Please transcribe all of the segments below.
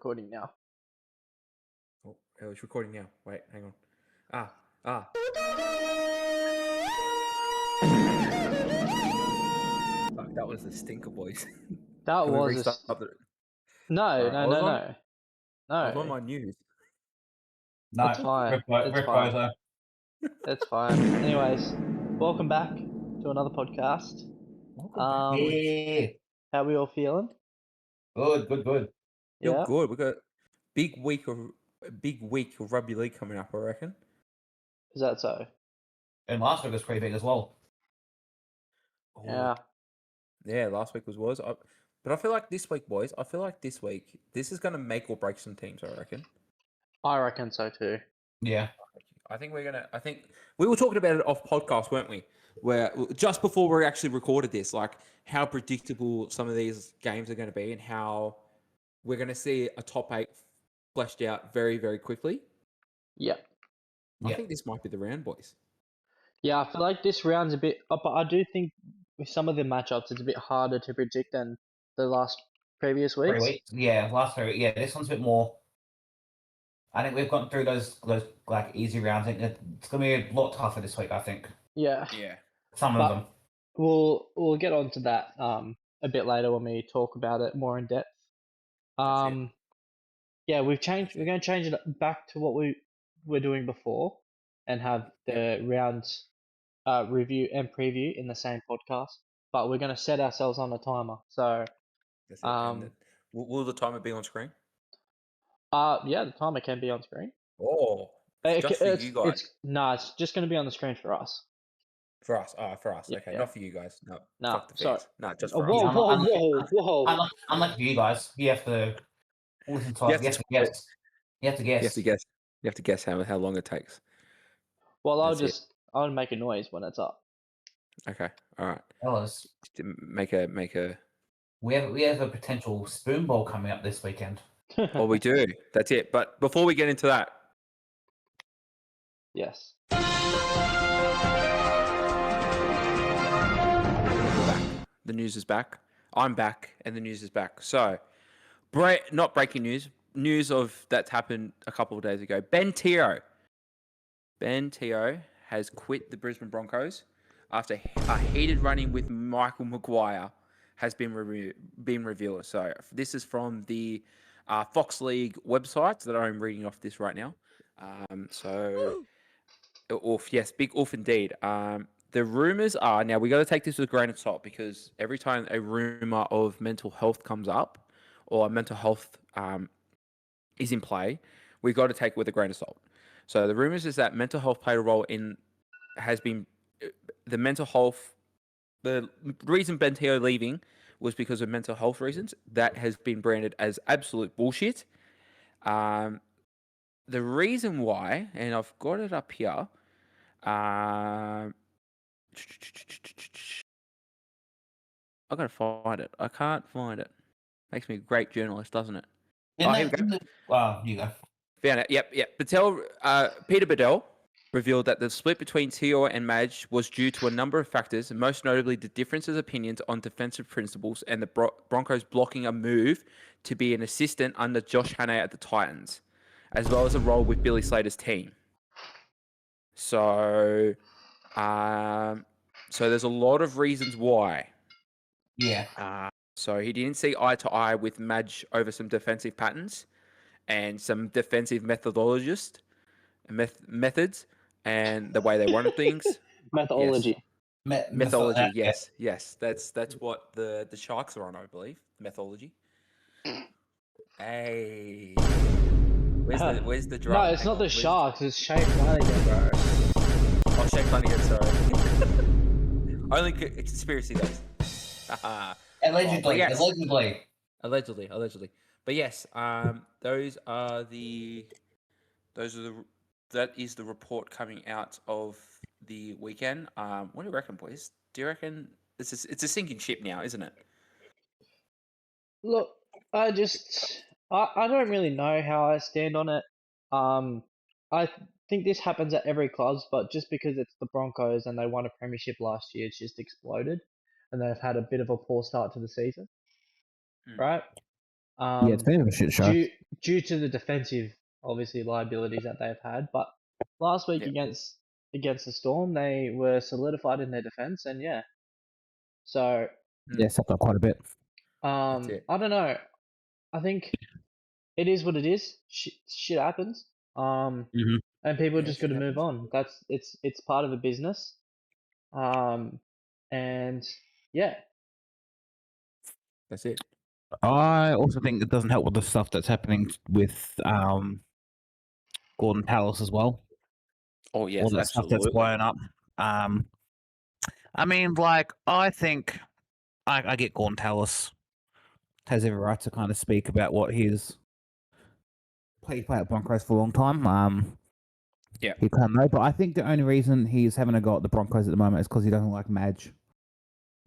recording now. Oh, it's recording now. Wait, hang on. Fuck, that was the stinker, boys. That Can we was restart the... no. I was on No, my news. No, it's fine. It's Rip fine. over. It's fine. Anyways, welcome back to another podcast. Welcome back. Yeah. How we all feeling? Good. Feel Yeah. good. We got a big week of rugby league coming up, I reckon. Is that so? And last week was pretty big as well. Oh, Yeah. Yeah, last week was. But I feel like this week, boys, this is going to make or break some teams, I reckon. I reckon so too. Yeah. I think we were talking about it off podcast, weren't we? Where just before we actually recorded this, like how predictable some of these games are going to be and how we're going to see a top 8 fleshed out very, very quickly. Yeah. I think this might be the round, boys. Yeah, I feel like this round's a bit, but I do think with some of the matchups, it's a bit harder to predict than the previous weeks. 3 weeks. Yeah, last 3 weeks. Yeah, this one's a bit more. I think we've gone through those like easy rounds. I think it's gonna be a lot tougher this week. I think Yeah. some of them. We'll get on to that a bit later when we talk about it more in depth. Yeah, we're going to change it back to what we were doing before, and have the rounds review and preview in the same podcast. But we're going to set ourselves on a timer. So, That's it. Will the timer be on screen? yeah, the timer can be on screen. Oh, just for you guys. It's just going to be on the screen for us. For us. Yeah, Okay, yeah. not for you guys. No, fuck the sorry. fans. No, just for Whoa, us. whoa. Unlike you guys, you have to listen to us. You have to guess. You have to guess. You have to guess how long it takes. Well, I'll make a noise when it's up. Okay, all right. Fellas, make a. we have a potential spoon bowl coming up this weekend. Oh, we do. That's it. But before we get into that, yes. The news is back. I'm back, and the news is back. So, not breaking news. News of that's happened a couple of days ago. Ben Teo has quit the Brisbane Broncos after a heated run-in with Michael Maguire has been revealed. So this is from the Fox League website that I'm reading off this right now. Big oof indeed. The rumors are, now we got to take this with a grain of salt, because every time a rumor of mental health comes up or mental health is in play, we got to take it with a grain of salt. So the rumors is that mental health played a role the reason Ben Teo leaving was because of mental health reasons. That has been branded as absolute bullshit. The reason why, and I've got it up here, I gotta find it. I can't find it. Makes me a great journalist, doesn't it? Here we go. You go. Found it. Yep. Peter Bedell revealed that the split between Teo and Madge was due to a number of factors, most notably the differences of opinions on defensive principles and the Broncos blocking a move to be an assistant under Josh Hannay at the Titans, as well as a role with Billy Slater's team. So there's a lot of reasons why. Yeah. So he didn't see eye to eye with Madge over some defensive patterns and some defensive methods and the way they wanted things. Methodology. Yes. Methodology. Yes. That's what the Sharks are on, I believe. Methodology. Hey. Where's the drum? No, it's not the Sharks. It's Shane Flanagan, bro. Oh, Shane Flanagan. Sorry. Only conspiracy though. Allegedly. But yes, that is the report coming out of the weekend. What do you reckon, boys? Do you reckon it's a sinking ship now, isn't it? Look, I don't really know how I stand on it. I think this happens at every club, but just because it's the Broncos and they won a premiership last year, it's just exploded, and they've had a bit of a poor start to the season, right? it's been a shit show. due to the defensive, obviously, liabilities that they've had. But last week Yeah. against the Storm, they were solidified in their defense, and yeah. So Yeah, stepped up quite a bit. it. I don't know. I think it is what it is. Shit happens. Mhm. And people Yeah, just got to shit move happens. on. It's part of a business. And yeah, That's it. I also think it doesn't help with the stuff that's happening with Gordon Palace as well. Oh yes, All that stuff that's absolutely. blown up. I mean, like, I think I get Gordon Tallis has every right to kind of speak about what he's played at Broncos for a long time. Yeah. He can't know, but I think the only reason he's having a go at the Broncos at the moment is because he doesn't like Madge.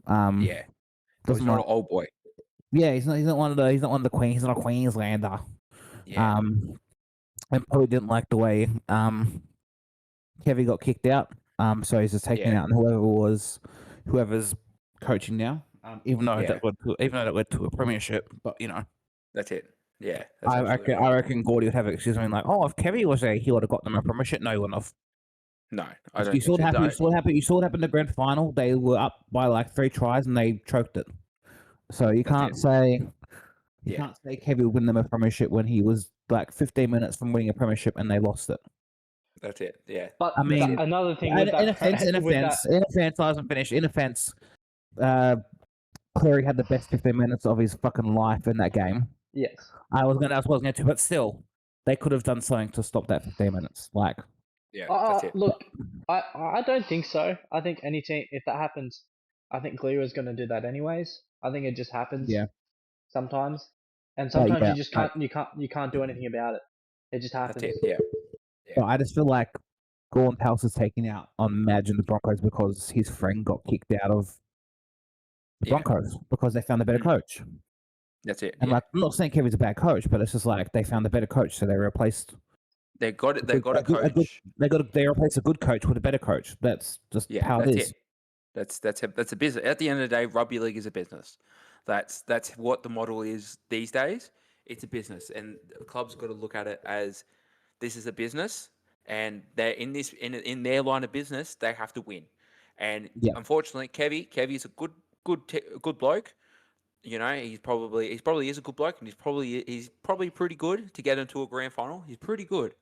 Yeah. No, he's Doesn't not like. an old boy. Yeah, he's not one of the. He's not one of the Queen. He's not a Queenslander. Yeah. And probably didn't like the way Kevy got kicked out. So he's just taking Yeah. out whoever's coaching now. Even though that led to a premiership, but you know, That's it. Yeah. That's I absolutely reckon right. I reckon Gordy would have excuse like, oh, if Kevy was there, he would have got them a premiership. No, he wouldn't have. No, I don't You saw think what so. happened. No. You saw what happened. You saw what happened in the grand final. They were up by like 3 tries and they choked it. So you That's can't it. say Yeah. can't say Kevy would win them a premiership when he was like 15 minutes from winning a premiership and they lost it. That's it. Yeah. but I mean, another thing in with that, offense, I wasn't finished. In offense, Cleary had the best 15 minutes of his fucking life in that game. yes. I was going to, but still, they could have done something to stop that 15 minutes. Like, Yeah. That's it. Look, I don't think so. I think any team, if that happens, I think Clear is going to do that anyways. I think it just happens. Yeah. Sometimes, and sometimes yeah, you just can't do anything about it. It just happens. That's it. Yeah. but I just feel like Gordon Palace is taking out on Madge and the Broncos because his friend got kicked out of the Yeah. Broncos because they found a better coach. That's it. And Yeah. like, I'm not saying Kevin's a bad coach, but it's just like they found a better coach, so they replaced. They got it. They got a coach. They replaced a good coach with a better coach. That's just how that's it is. it. That's a business. At the end of the day, rugby league is a business. That's what the model is these days. It's a business, and clubs got to look at it as this is a business, and they're in this in their line of business. They have to win, and unfortunately, Kevy is a good bloke. You know, he's probably is a good bloke, and he's probably pretty good to get into a grand final. He's pretty good.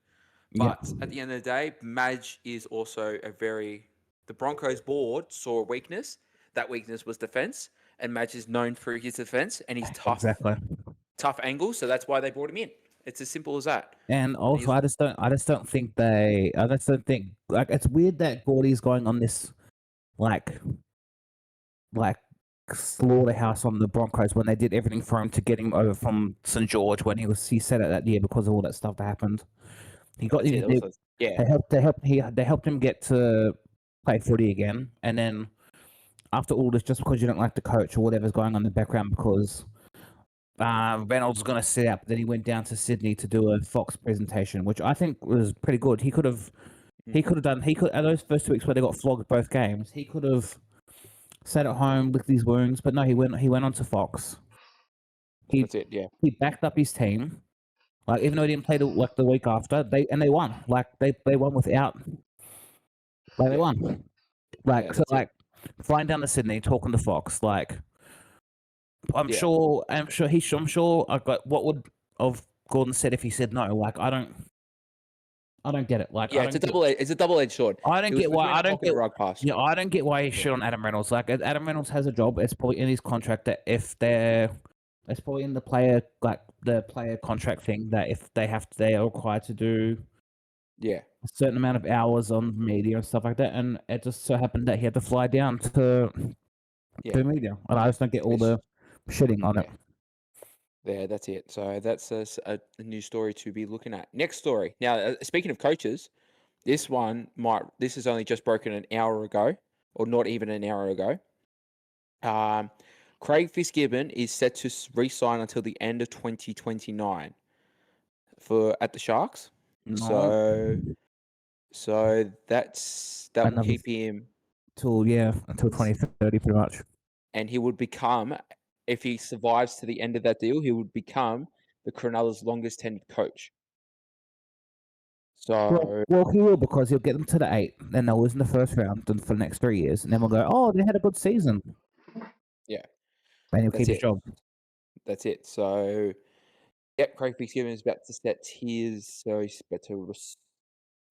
But at the end of the day, Madge is also the Broncos board saw a weakness. That weakness was defense, and Madge is known for his defense, and he's tough. Exactly. Tough angle, so that's why they brought him in. It's as simple as that. And also, I just don't think like it's weird that Gordy's going on this like slaughterhouse on the Broncos when they did everything for him to get him over from St. George when he said it that year because of all that stuff that happened. He got they helped him get to play footy again, and then after all this, just because you don't like the coach or whatever's going on in the background, because Reynolds was going to sit out, but then he went down to Sydney to do a Fox presentation, which I think was pretty good. He could have done those first 2 weeks where they got flogged both games. He could have sat at home with these wounds, but no, he went on to Fox. That's it. Yeah. He backed up his team. Like, even though he didn't play the week after, they won. Like they won without. Like they won. Like flying down to Sydney, talking to Fox. Like I'm sure I got what would have Gordon said if he said no. Like I don't get it. Like it's a double-edged sword. I don't get why I don't get why he shit on Adam Reynolds. Like Adam Reynolds has a job. It's probably in his contract that it's probably in the player contract thing that if they are required to do a certain amount of hours on media and stuff like that, and it just so happened that he had to fly down to media, and I just don't get all the shitting on it. Yeah, that's it. So that's a new story to be looking at. Next story. Now, speaking of coaches, this has only just broken an hour ago, or not even an hour ago. Craig Fitzgibbon is set to re-sign until the end of 2029 at the Sharks. No. So that will keep him until 2030 pretty much. And he would become if he survives to the end of that deal, he would become the Cronulla's longest tenured coach. So Well, he will, because he'll get them to the 8, then they'll lose in the first round and for the next 3 years, and then we'll go, oh, they had a good season. Yeah. And he'll That's keep his it. job. That's it. So, yep, Craig Fitzgibbon is about to set his, so he's about to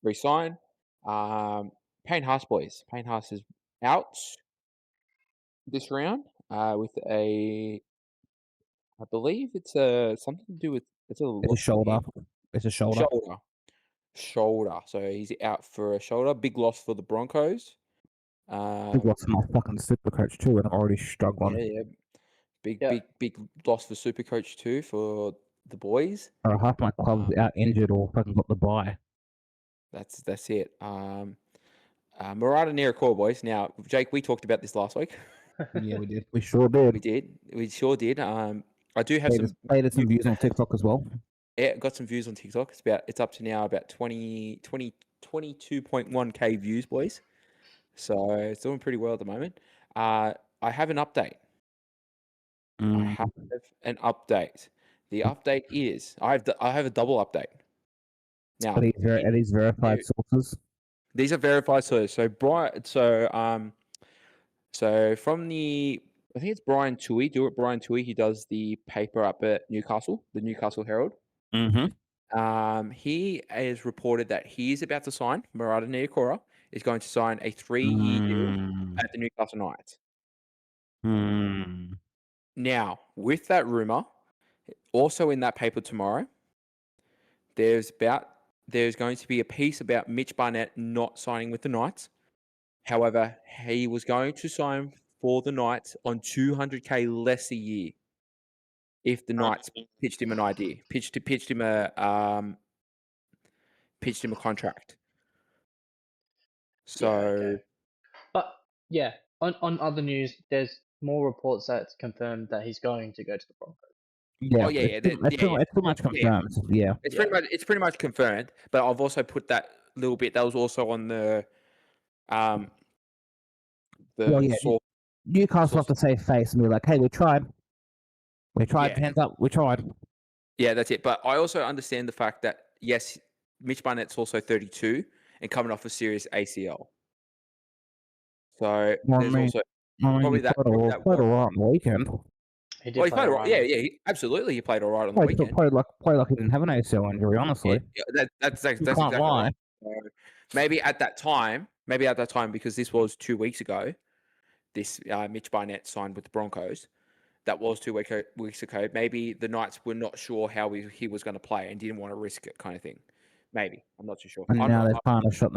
resign. Payne Haas, boys. Payne Haas is out this round with I believe it's something to do with, it's It's a shoulder. It's a shoulder. Shoulder. So he's out for a shoulder. Big loss for the Broncos. Big loss for my fucking super coach too, and I'm already struggling. Yeah. Big loss for Supercoach too for the boys. Half my club's out injured or fucking got the bye. That's it. Murata Nirakor, boys. Now, Jake, we talked about this last week. Yeah, we did. We sure did. We sure did. I do have played some views on TikTok as well. Yeah, got some views on TikTok. It's up to now about 22.1k views, boys. So it's doing pretty well at the moment. I have an update. I have an update. The update is I have a double update. Now, are these verified sources? These are verified sources. So from the, I think it's Brian Toohey. Brian Toohey. He does the paper up at Newcastle, the Newcastle Herald. Mm-hmm. He has reported that he is about to sign. Murata Nirakora is going to sign a 3-year deal at the Newcastle Knights. Now, with that rumor, also in that paper tomorrow, there's going to be a piece about Mitch Barnett not signing with the Knights. However, he was going to sign for the Knights on 200k less a year if the Knights pitched him an idea, pitched him a contract. So, okay. But yeah, on other news, there's more reports that it's confirmed that he's going to go to the Broncos. Yeah. It's pretty much confirmed. Yeah. It's pretty much confirmed. But I've also put that little bit that was also on the Newcastle have to save face and be like, hey, we tried. We tried, hands up, we tried. Yeah, that's it. But I also understand the fact that, yes, Mitch Barnett's also 32 and coming off a serious ACL. So there's also probably that. Played all right on the weekend. He did play all right. Yeah, absolutely. He played all right on the weekend. Played like he didn't have an ACL injury, honestly. Yeah, that's exactly lie. right. So maybe at that time, because this was 2 weeks ago, this Mitch Barnett signed with the Broncos. That was 2 weeks ago. Maybe the Knights were not sure how he was going to play and didn't want to risk it, kind of thing. Maybe. I'm not too sure. And now they've kind of shot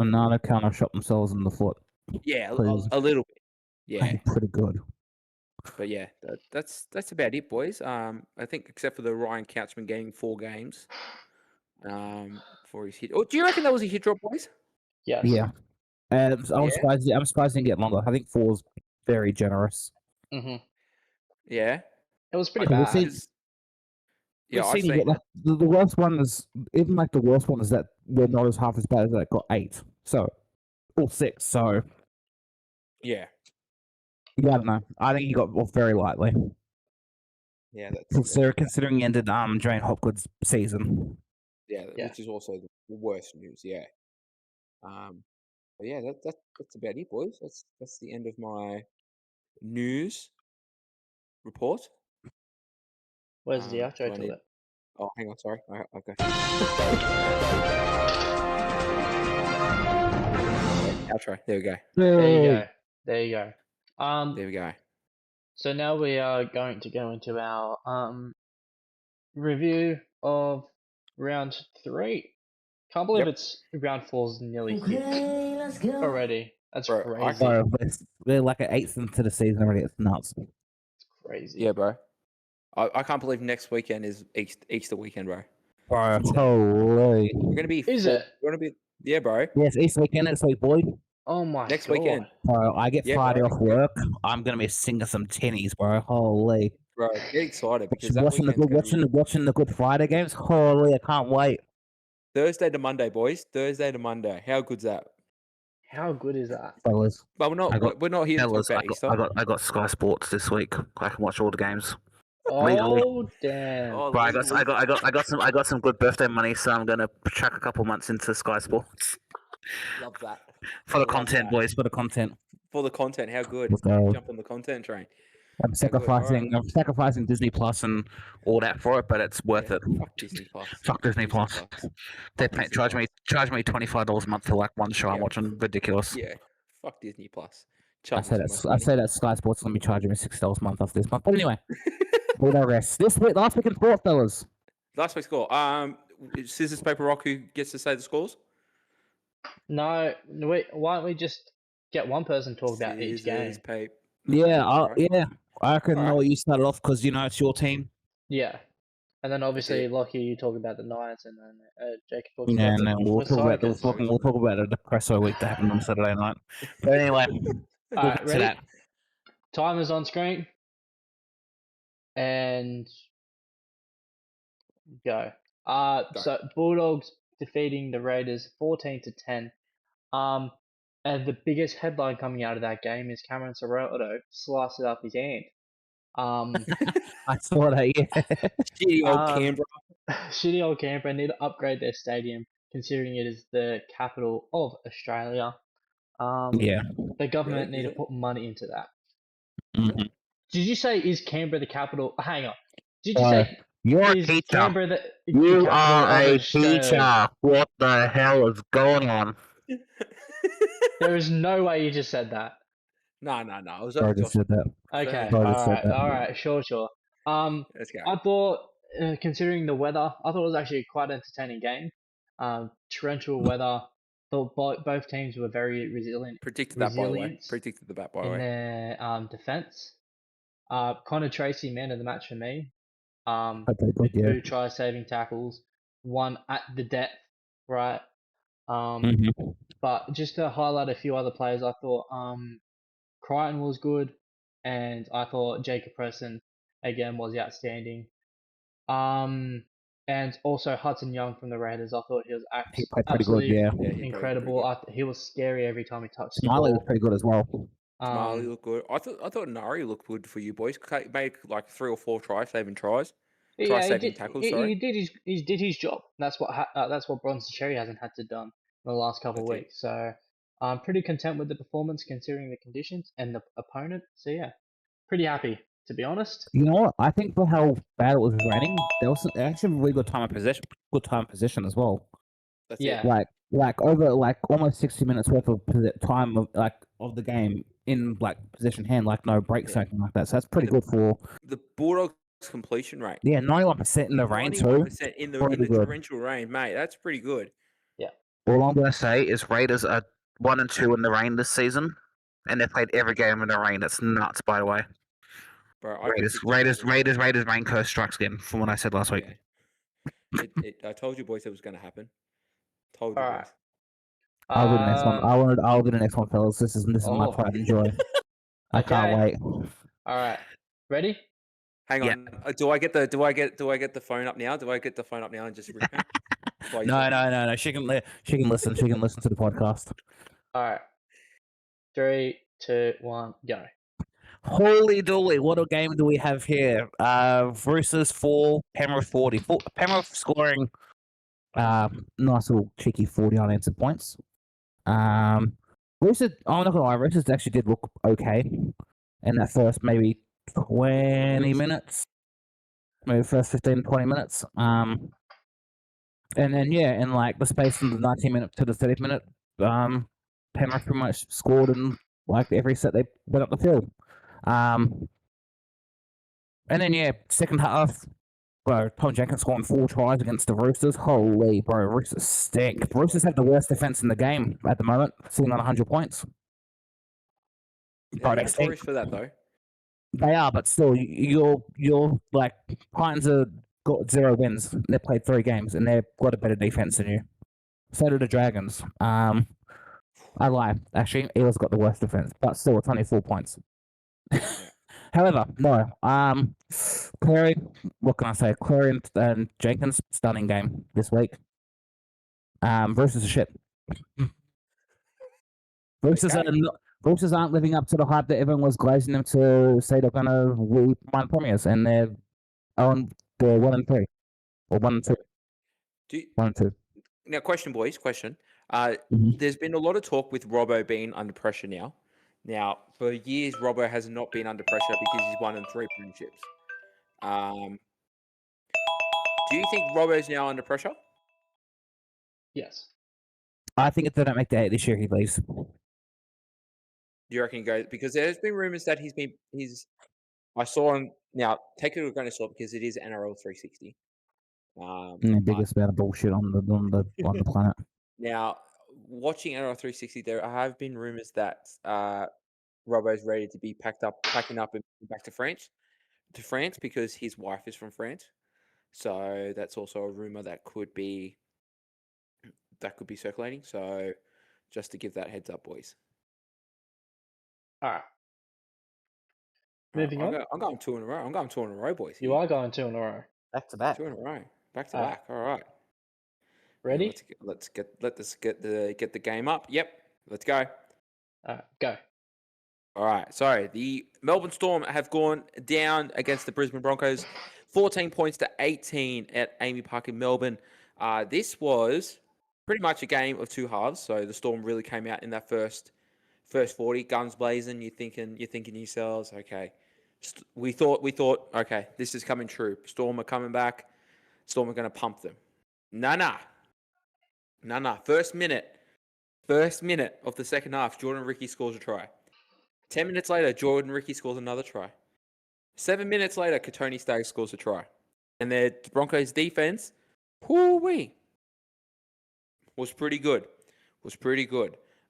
themselves in the foot. Yeah, a little bit. Yeah, pretty good. But yeah, that's about it, boys. I think except for the Ryan Couchman getting 4 games for his hit. Oh, do you reckon that was a hit drop, boys? Yes. Yeah. I'm surprised he didn't get longer. I think 4's very generous. Mm-hmm. Yeah. It was pretty bad. The worst one is the worst one is that we're not as half as bad as that got 8. So, or 6. So, yeah. Yeah, I don't know. I think he got off very lightly. Yeah, that's considering he ended Drain Hopgood's season. Yeah, which is also the worst news. Yeah. But yeah, that's about it, boys. That's the end of my news report. Where's the outro to it? Oh, hang on, sorry. Okay. Outro. There we go. There you go. There we go. So now we are going to go into our review of round 3. Can't believe it's round 4's nearly hit already. That's crazy. We're like an 8th into the season already. It's nuts. It's crazy. Yeah, bro. I can't believe next weekend is Easter weekend, bro. Bro, holy. We're gonna be. Is it? We're gonna be. Yeah, bro. Yes, Easter weekend next week, boy. Oh my next God. weekend. Bro, I get Friday off work. I'm gonna be singing some tinnies, bro. Holy. Bro, get excited because watching the Good Friday games. Holy, I can't wait. Thursday to Monday, boys. Thursday to Monday. How good's that? How good is that, fellas? But we're not here to talk about Easter. I got Sky Sports this week. I can watch all the games. Legally. Oh damn! Oh, But legally. I got some good birthday money, so I'm gonna chuck a couple months into Sky Sports Love that. for the Love content, that. boys. For the content. For the content, how good? Let's go. Jump on the content train. I'm sacrificing. I'm sacrificing Disney Plus and all that for it, but it's worth it. Fuck Disney Plus. Fuck Disney Plus. They charge me $25 a month for like one show I'm watching. Ridiculous. Yeah. Fuck Disney Plus. I say that Sky Sports is gonna be charging me $6 a month off this month. But anyway, we digress. Last week in sport, fellas. Last week's score. Scissors, paper, rock. Who gets to say the scores? No, wait. Why don't we just get one person to talk about each game? Paper. Yeah, Right. I can know Alright. what you started off because you know it's your team. Yeah, and then obviously it. Lochie, you talk about the Knights, and then Jacob talks Yeah, about and then we'll talk about the depresso week that happened on Saturday night. But anyway, All right, to that. Timer's on screen, and go. So Bulldogs defeating the Raiders 14-10. And the biggest headline coming out of that game is Cameron Serrato sliced it up his hand. I saw that. Yeah, Shitty old Canberra. Shitty old Canberra need to upgrade their stadium, considering it is the capital of Australia. yeah. The government need to put money into that. Mm-hmm. Did you say is Canberra the capital? Hang on. Did you say you're a is teacher? Canberra the You capital are of a Australia? teacher. What the hell is going on? There is no way you just said that. No. I was I just said that. Okay, Sorry, all right, sure. Let's go. I thought, considering the weather, I thought it was actually quite an entertaining game. Torrential weather. Thought both teams were very resilient. Predicted that, by the way. In their defense. Connor Tracy, man of the match for me. With 2 try-saving tackles, 1 at the depth, right? But just to highlight a few other players, I thought Crichton was good, and I thought Jacob Preston again was outstanding. And also Hudson Young from the Raiders, I thought he was absolutely incredible. He was scary every time he touched the ball. Smiley was pretty good as well. Smiley looked good. I thought Nari looked good for you boys. Made like 3 or 4 try-saving tries. Try-saving tackles. Sorry, he did his job. That's what Bronson Cherry hasn't had to done in the last couple of weeks. So I'm pretty content with the performance considering the conditions and the opponent. So yeah, pretty happy, to be honest. You know what? I think for how bad it was raining, there was actually really good time of possession as well. That's Yeah. it. Like over like almost 60 minutes worth of time of the game in like possession hand, like no breaks or anything like that. So that's pretty good for the Bulldogs completion rate. Yeah, 91% in the rain too. 91% in the torrential rain, mate. That's pretty good. Yeah. All I'm gonna say is Raiders are 1 and 2 in the rain this season, and they've played every game in the rain. That's nuts, by the way. Bro, Raiders rain curse strikes again from what I said last week. I told you boys it was going to happen. All right. I'll do the next one. I'll do the next one, fellas. This is my pride and joy. I can't wait. All right. Ready? Hang on. Do I get the phone up now? Do I get the phone up now and just rip it? No. She can listen. She can listen to the podcast. All right. 3, 2, 1, go. Holy dooly, what a game do we have here? Roosters 4, Penrith 40. Penrith scoring nice little cheeky 40 unanswered points. Roosters, I'm not gonna lie, Roosters actually did look okay in that first maybe 20 minutes. Maybe first 15, 20 minutes. And then in like the space from the 19 minute to the 30 minute, Penrith pretty much scored in like every set they went up the field. And then second half, bro, Tom Jenkins scoring 4 tries against the Roosters. Holy, bro, Roosters stink. Roosters have the worst defense in the game at the moment, sitting on 100 points. They're notorious for that though. They are, but still, you're like Titans have got 0 wins. They played 3 games, and they've got a better defense than you. So do the Dragons. I lie. Actually, Eels got the worst defense, but still, it's only 4 points. However, no. Clary, what can I say? Clary and Jenkins, stunning game this week. Roosters are shit. Roosters aren't living up to the hype that everyone was glazing them to say they're going to win premiers, and they're On the 1 and 3, or 1 and 2, Do you, 1 and 2. now, question, boys, question. Mhm. There's been a lot of talk with Robbo being under pressure now. Now, for years, Robbo has not been under pressure because he's 1 and 3 premierships. Do you think Robbo's now under pressure? Yes. I think if they don't make the 8 this year, he leaves. Do you reckon he goes? Because there's been rumors that I saw him now. Take it with a grain of salt because it is NRL 360. The biggest amount of bullshit on the planet. Now, watching NRL 360, there have been rumors that Robbo's ready to be packing up and back to France because his wife is from France. So that's also a rumor that could be circulating. So just to give that heads up, boys. All right. Moving on. I'm going 2 in a row. I'm going 2 in a row, boys. You are going 2 in a row. Back to back. 2 in a row. Back to All right. back. All right. Ready? Yeah, let's get the game up. Yep. Let's go. All right, go. All right. Sorry. The Melbourne Storm have gone down against the Brisbane Broncos, 14 points to 18 at Amy Park in Melbourne. This was pretty much a game of two halves. So the Storm really came out in that first 40, guns blazing. You're thinking to yourselves, okay. We thought, okay, this is coming true. Storm are coming back. Storm are going to pump them. Nah. First minute of the second half, Jordan Ricky scores a try. 10 minutes later, Jordan Ricky scores another try. 7 minutes later, Katoni Staggs scores a try. And the Broncos defense, was pretty good.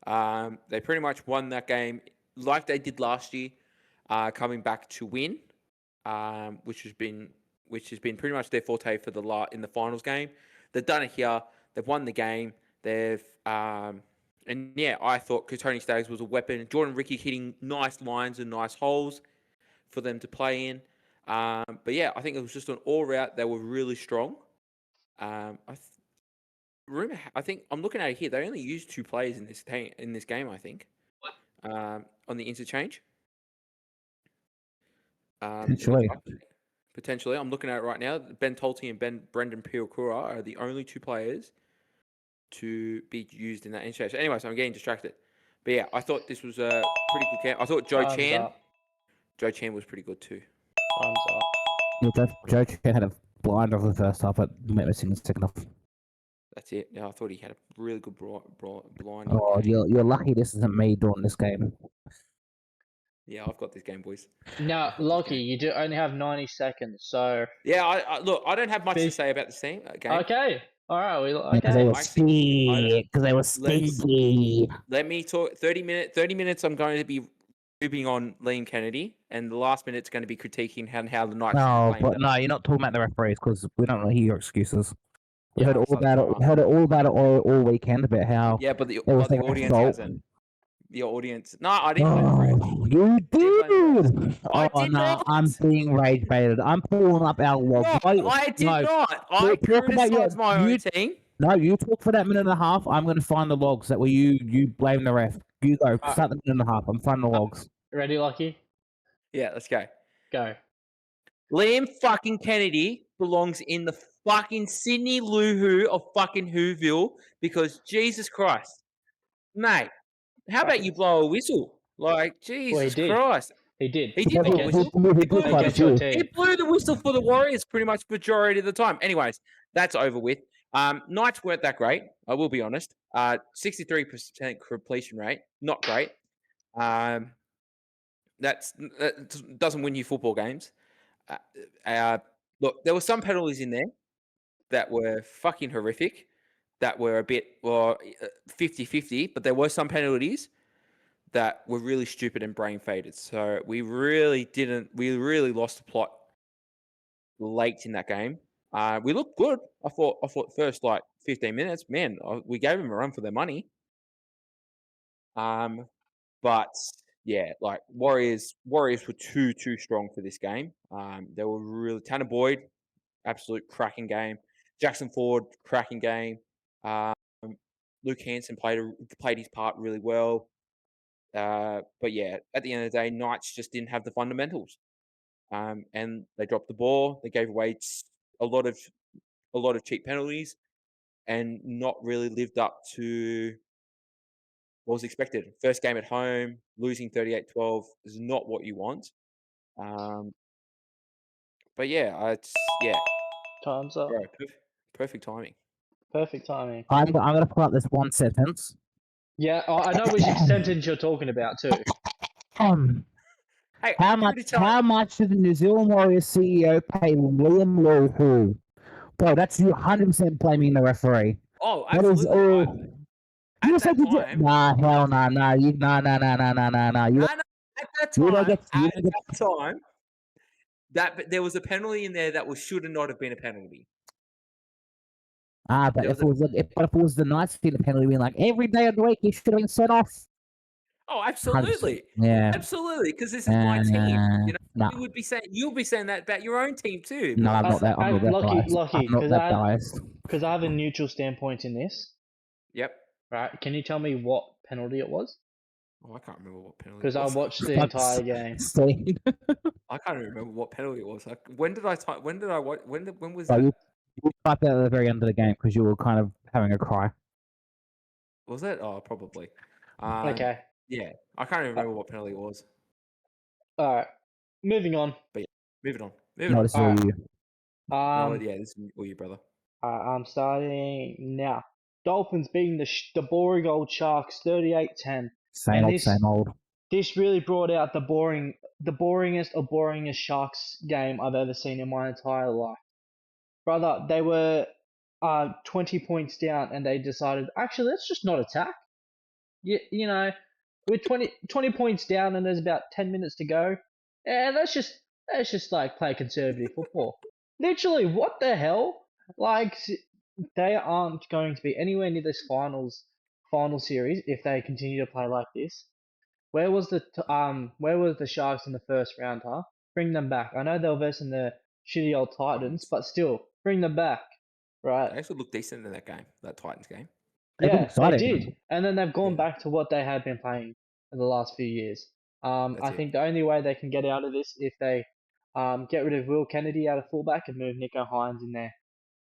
They pretty much won that game like they did last year, coming back to win, which has been pretty much their forte for in the finals game. They've done it here. They've won the game. And yeah, I thought Katoni Staggs was a weapon. Jordan Ricky hitting nice lines and nice holes for them to play in. But yeah, I think it was just an all route. They were really strong. I think I'm looking at it here. They only used 2 players in this game. I think on the interchange. Potentially, I'm looking at it right now. Ben Tolte and Brendan Peel-Kura are the only 2 players to be used in that interchange. Anyway, so I'm getting distracted. But yeah, I thought this was a pretty good camp. I thought Joe Chan was pretty good too. Time's up. Yeah, Joe Chan had a blind over the first half, but missing the second half. That's it. Yeah, I thought he had a really good blind. Oh, you're lucky this isn't me doing this game. Yeah, I've got this game, boys. Now, Lochie, you do only have 90 seconds, so... Yeah, I look, I don't have much to say about this game. Okay. All right. Because they were stinky. Let me talk. 30 minutes. I'm going to be pooping on Liam Kennedy, and the last minute's going to be critiquing how the Knights. No, but no, you're not talking about the referees because we don't want to hear your excuses. We heard all about it. We heard all about it all weekend about how. Yeah, but the audience hasn't. The audience. No, I didn't. Oh, you did. Oh no, I'm being rage baited. I'm pulling up our log. No, I did not. I criticized my own team. No, you talk for that minute and a half. I'm going to find the logs that where you blame the ref. You go. Start the minute and a half. I'm finding the logs. Ready, Lochie? Yeah, let's go. Go. Liam fucking Kennedy belongs in the fucking Sydney Loohoo of fucking Whoville because Jesus Christ, mate. How about you blow a whistle? Like, Jesus Christ. He did. He did blow a whistle. He blew the whistle for the Warriors pretty much majority of the time. Anyways, that's over with. Knights weren't that great, I will be honest. 63% completion rate, not great. That doesn't win you football games. Look, there were some penalties in there that were fucking horrific, that were a bit 50-50, but there were some penalties that were really stupid and brain faded. So we really lost the plot late in that game. We looked good. I thought first 15 minutes, man, we gave them a run for their money. But yeah, Warriors were too strong for this game. They were really Tanner Boyd, absolute cracking game. Jackson Ford, cracking game. Luke Hanson played his part really well. But yeah, at the end of the day, Knights just didn't have the fundamentals. and they dropped the ball. They gave away a lot of cheap penalties, and not really lived up to what was expected. First game at home, losing 38-12 is not what you want. But yeah, Time's up. bro, perfect timing. Perfect timing. I'm gonna pull out this one sentence. Yeah, I know which sentence you're talking about too. Hey, How give it a time. How much did the New Zealand Warriors CEO pay Liam Lochie? Bro, that's you 100% blaming the referee. Oh, That is absolutely. all. You At said that you did. time, Nah, hell nah. You nah. You at that you don't time, get. You don't get. that time, but there was a penalty in there that should have not have been a penalty. But There if it was the Knights getting a penalty, being like every day of the week, he should have been sent off. Oh, 100%. absolutely. Yeah. Absolutely, because this is my team. You know, Nah. you'll be saying that about your own team too. No, I'm not that. I'm not that biased. Lucky, I'm not that biased. because I have a neutral standpoint in this. Yep. Right? Can you tell me what penalty it was? Oh, I can't remember what penalty. Because I watched the entire game. I can't even remember what penalty it was. Like, when was When that? You typed that at the very end of the game because you were kind of having a cry. Was that? Oh, probably. Okay. Yeah, I can't even remember what penalty it was. All right. Moving on. But yeah, moving on. No, this is all you. No, yeah, this is all you, brother. I'm starting now. Dolphins beating the boring old Sharks 38-10. Same old. This really brought out the boringest Sharks game I've ever seen in my entire life. Brother, they were 20 points down and they decided, actually, let's just not attack. You know, with 20 points down and there's about 10 minutes to go, let's just like play conservative football. Literally, what the hell? Like, they aren't going to be anywhere near this final series if they continue to play like this. Where was the Sharks in the first round, huh? Bring them back. I know they were versing the shitty old Titans, but still, bring them back, right? They actually looked decent in that game, that Titans game. Yeah, they did. And then they've gone back to what they have been playing in the last few years. I think the only way they can get out of this if they get rid of Will Kennedy out of fullback and move Nico Hines in there.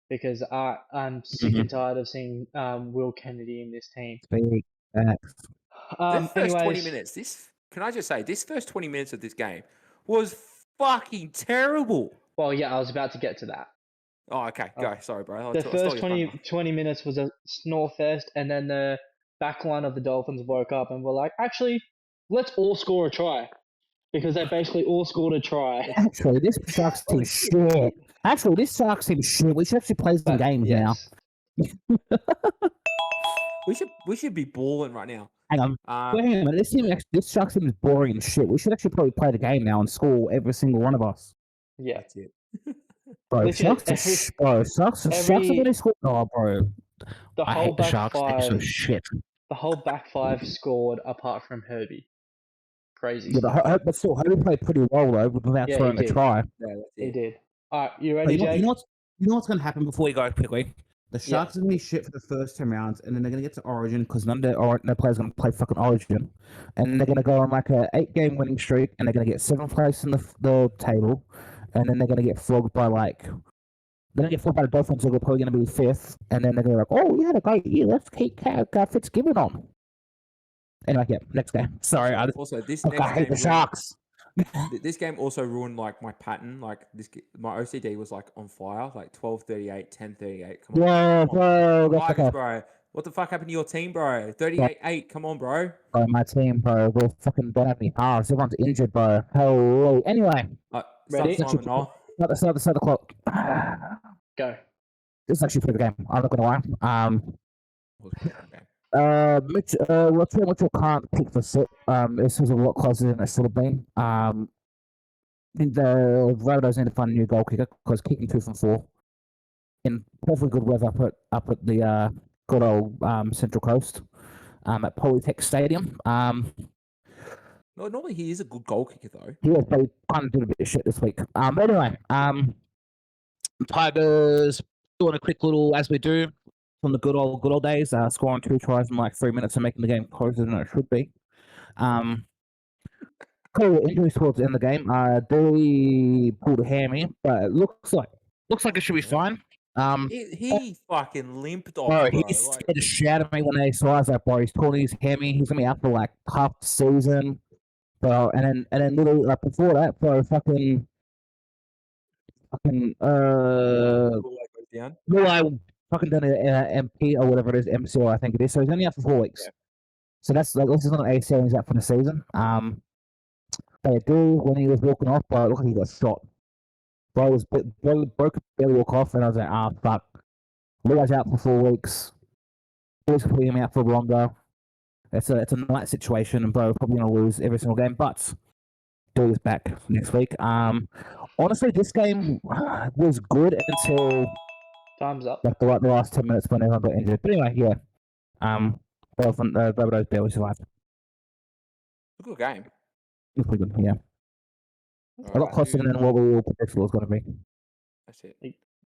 Because I'm sick and tired of seeing Will Kennedy in this team. The first 20 minutes, can I just say, this first 20 minutes of this game was fucking terrible. Well, yeah, I was about to get to that. Oh, okay. Go. Sorry, bro. The first 20 minutes was a snore fest, and then the back line of the Dolphins woke up and were like, actually, let's all score a try. Because they basically all scored a try. Actually, this Sharks team shit. We should actually play some games now. We should be balling right now. Hang on. Wait a minute. This Sharks team is boring as shit. We should actually probably play the game now and score every single one of us. Yeah. That's it. Bro, Sharks are really scored. Oh, bro. The whole back five. So shit. The whole back five scored apart from Herbie. Crazy. Yeah, but still, Herbie played pretty well though without throwing a try. Yeah, he did. All right, you ready, Jake? You know what's going to happen before we go quickly? The Sharks are going to be shit for the first 10 rounds, and then they're going to get to Origin because none of their players are going to play fucking Origin, and they're going to go on like a 8-game winning streak, and they're going to get 7th place in the table, and then they're going to get flogged by the Dolphins, who are probably going to be 5th, and then they're going to be like, oh, we had a great year, let's keep Fitzgibbon on. Anyway, yeah, next game. Sorry, I hate the Sharks. This game also ruined like my pattern. Like my OCD was like on fire. Like 12:38, 10:38. Come on, yeah, bro. Tigers, bro. What the fuck happened to your team, bro? 38-8. Come on, bro. Bro, my team, bro. We're fucking don't have any halves. Everyone's injured, bro. Hello. Anyway, ready? Start the clock. Go. This is actually a pretty good game. I'm not gonna lie. What's your current pick for sit? This was a lot closer than it should have been. I think the Rabbitohs need to find a new goal kicker because kicking 2 from 4 in perfectly good weather up at the good old Central Coast at Polytech Stadium. No, normally he is a good goal kicker though. He was, but he kind of did a bit of shit this week. But anyway, Tigers doing a quick little as we do. From the good old days, scoring 2 tries in like 3 minutes and making the game closer than it should be. couple of injuries towards the end of the game. They pulled a hammy, but it looks like it should be fine. He fucking limped off, Bro, bro. he scared the shit out of me when they saw us. Like, bro, he's torn his hammy. He's gonna be out for like half the season, bro. And then literally like before that, bro, fucking down. well, I fucking done an MP or whatever it is, MCO I think it is. So he's only out for 4 weeks. Yeah. So that's like this is not an ACL. He's out for the season. They do when he was walking off, bro. It looked like he got shot. Bro was broke belly walk off, and I was like, ah, fuck. Lua's out for 4 weeks. He's putting him out for longer. It's a night situation, and bro probably gonna lose every single game. But Dua's back next week. Honestly, this game was good until Time's up. like the last 10 minutes when everyone got injured. But anyway, yeah. Rabbitohs barely survived. A good game. It's pretty good, yeah. A lot Alright, closer than what we all predicted it was going to be. That's it.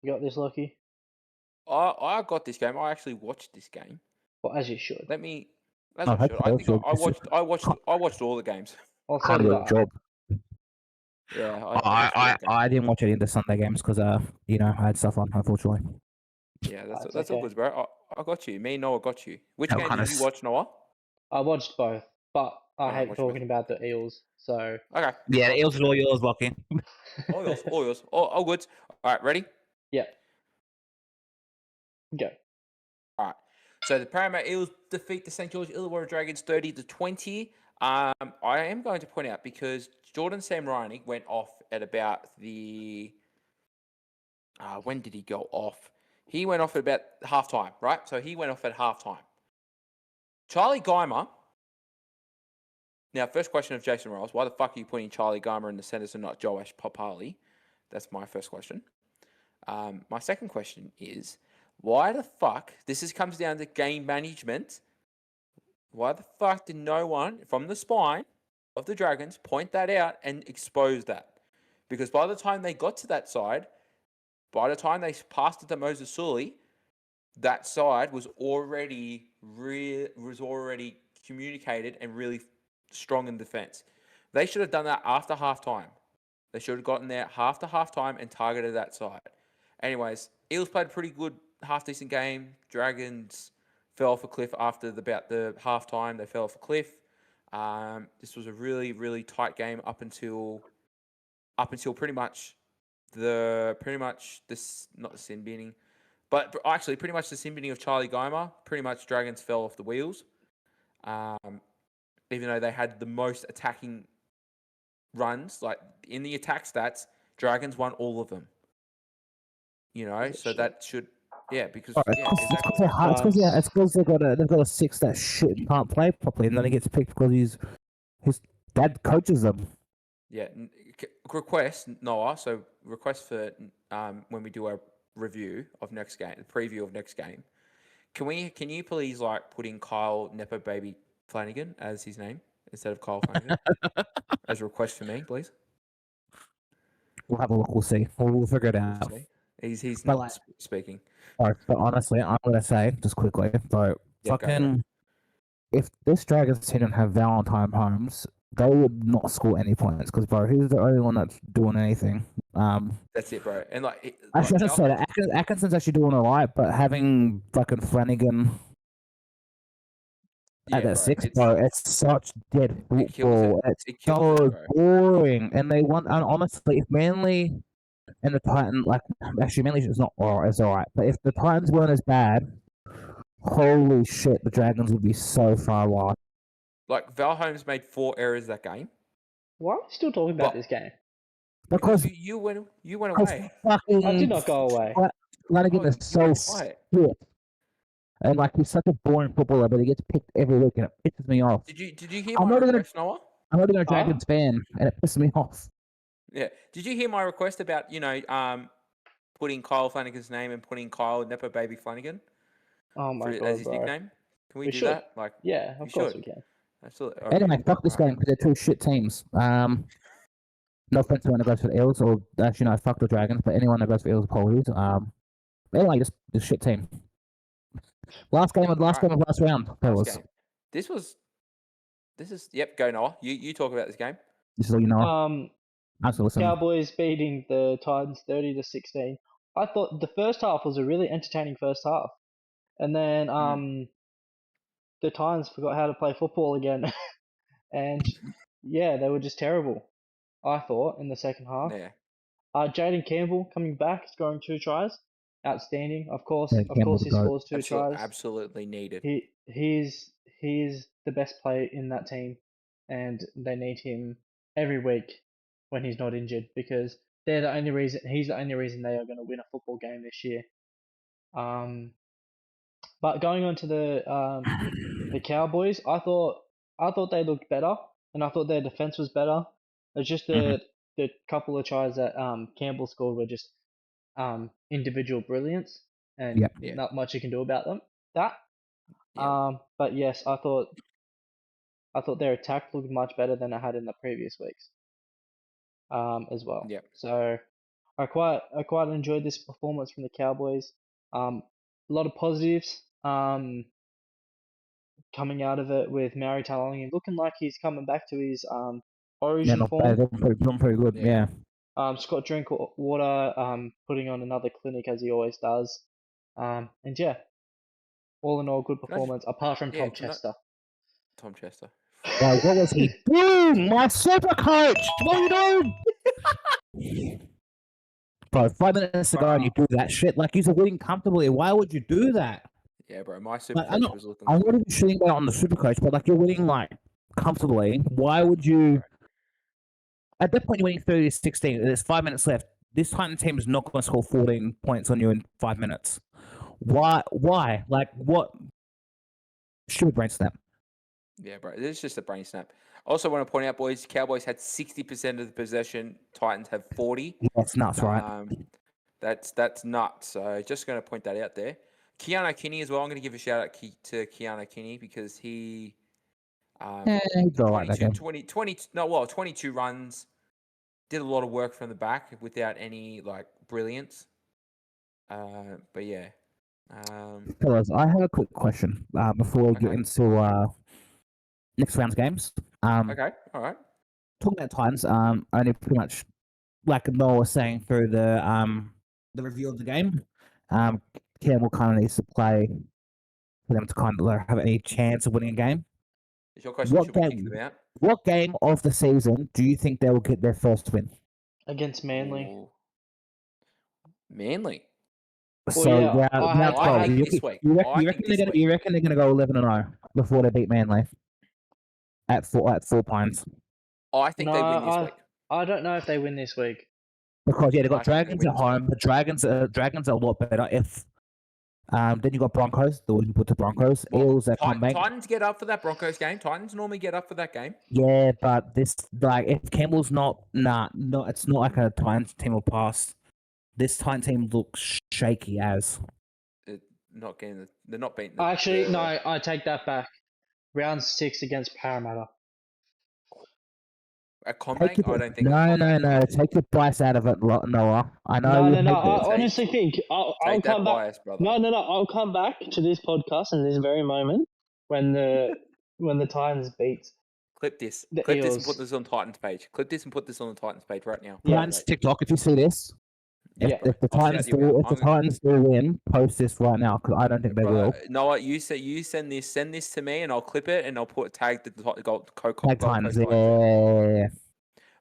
You got this, Lochie? I got this game. I actually watched this game. Well, as you should. Let me. As Oh, I should. I okay, think so I watched all the games. Also, Can't do a job. Yeah, I didn't watch any of the Sunday games because I had stuff on, unfortunately. Yeah, That's that's all okay. good, bro. I got you. Me and Noah got you. Which That game kinda did you watch, Noah? I watched both, but I Alright, hate watch talking about the Eels, so... Okay. Yeah, the Eels is all yours, Lockie. All yours. All yours. All good. All right, ready? Yeah. Go. All right. So the Parramatta Eels defeat the St. George Illawarra Dragons 30-20. I am going to point out because Jordan Samrani went off at about the... when did he go off? He went off at about halftime, right? So he went off at halftime. Charlie Geimer... Now, first question of Jason Riles. Why the fuck are you putting Charlie Geimer in the centres and not Joash Papali? That's my first question. My second question is, why the fuck... comes down to game management. Why the fuck did no one from the spine of the Dragons point that out and expose that? Because by the time they got to that side, by the time they passed it to Moses Sully, that side was already communicated and really strong in defense. They should have done that after halftime. They should have gotten there after halftime and targeted that side. Anyways, Eels played a pretty good, half-decent game. Dragons fell off a cliff after about the halftime. They fell off a cliff. This was a really, really tight game up until pretty much this, not the sin binning, but actually pretty much the sin binning of Charlie Geimer. Pretty much Dragons fell off the wheels. Even though they had the most attacking runs, like in the attack stats, Dragons won all of them. So that should, because exactly. It's because they've got a six that shit and can't play properly, and then he gets picked because his dad coaches them. Yeah, request Noah. So request for when we do our review of next game, the preview of next game. Can you please put in Kyle Nepo Baby Flanagan as his name instead of Kyle Flanagan as a request for me, please? We'll have a look. We'll see. We'll figure it out. He's not speaking. All right, but honestly, I'm gonna say just quickly, bro. If this Dragons team didn't have Valentine Holmes, they would not score any points because, bro, he's the only one that's doing anything. That's it, bro. And I should say that Atkinson's actually doing alright, but having fucking Flanagan at that six, bro, it's such dead football. It's so boring, and they want. And honestly, if Manly and the Titans, actually, Manly is not alright, but if the Titans weren't as bad, holy shit, the Dragons would be so far wide. Val Holmes made 4 errors that game. Why are we still talking about this game? Because you went away. I did not go away. Flanagan is so shit. And he's such a boring footballer, but he gets picked every week, and it pisses me off. Did you hear my request, Noah? I'm not even a Dragons fan, and it pisses me off. Yeah. Did you hear my request about putting Kyle Flanagan's name and putting Kyle Nepo Baby Flanagan? Oh my god, as his bro. nickname? Can we do should. that? Yeah, of course we can. Absolutely. Anyway, fuck this game because they're two shit teams. No offense to anyone that goes for the Eels, or actually no, fuck the Dragons, but anyone that goes for Eels, apologies. Anyway, just a shit team. Last game of last round, fellas. This is. Yep. Go Noah. You talk about this game. This is all you know. Absolutely. Cowboys beating the Titans 30-16. I thought the first half was a really entertaining first half, and then the Titans forgot how to play football again, and yeah, they were just terrible. I thought in the second half. Yeah. Jaden Campbell coming back, scoring 2 tries, outstanding. Of course, Yeah, he scores 2 tries. Absolutely needed. He's the best player in that team, and they need him every week when he's not injured because he's the only reason they are going to win a football game this year. But going on to the Cowboys, I thought they looked better, and I thought their defense was better. It's just the couple of tries that Campbell scored were just individual brilliance, and Yep. not much you can do about them. Yeah. But yes, I thought their attack looked much better than it had in the previous weeks. As well. Yeah. So I quite enjoyed this performance from the Cowboys. A lot of positives. Coming out of it with Mary Talangi looking like he's coming back to his origin not form. bad. Doing pretty good. Yeah. Scott Drinkwater putting on another clinic as he always does. And yeah, all in all, good performance apart from Tom Chester. Tom Chester. Wow, what was he doing? My super coach! What are you doing? Bro, 5 minutes ago and you do that shit. Like, you're winning comfortably. Why would you do that? Yeah, bro. My super Like, coach was looking. I'm not even shitting about on the super coach, but like, you're winning like comfortably. Why would you? At that point, you're winning 30-16. There's 5 minutes left. This Titan team is not going to score 14 points on you in 5 minutes. Why? Like, what? Stupid brain snap. Yeah, bro. This is just a brain snap. Also, want to point out, boys, Cowboys had 60% of the possession. Titans have 40. That's nuts, right? That's nuts. So just going to point that out there. Keanu Kinney as well. I'm going to give a shout out to Keanu Kinney because he. He's all right, 22 runs. Did a lot of work from the back without any like brilliance. But yeah. Fellas, I have a quick question before we get into next round's games. Okay, all right. Talking about Titans, only pretty much like Noah was saying through the review of the game. Campbell kind of needs to play for them to kind of have any chance of winning a game. Is your question, should we kick them out? What game of the season do you think they will get their first win? Against Manly. Ooh. Manly. So yeah, round 12. You reckon they're gonna go 11-0 before they beat Manly at Four Pines? I think they win this week. I don't know if they win this week. Because they got Dragons at home, but Dragons are a lot better. If then you got Broncos, the way you put the Broncos, Eels at comeback. Titans get up for that Broncos game. Titans normally get up for that game. Yeah, but this if Campbell's not, it's not like a Titans team will pass. This Titans team looks shaky as. They're not beating. Actually, no, I take that back. Round 6 against Parramatta. A comeback? I don't think. No. Take the bias out of it, Noah. I know. No. I honestly think I'll come back. Bias, brother. No. I'll come back to this podcast in this very moment when the Titans beat. Clip this. The Clip Eels. this and put this on Titans page. Clip this and put this on the Titans page right now. Titans TikTok. If you see this, if the Titans do win, post this right now because I don't think they will. Noah, you send this to me and I'll clip it and I'll tag the Titans. Yeah.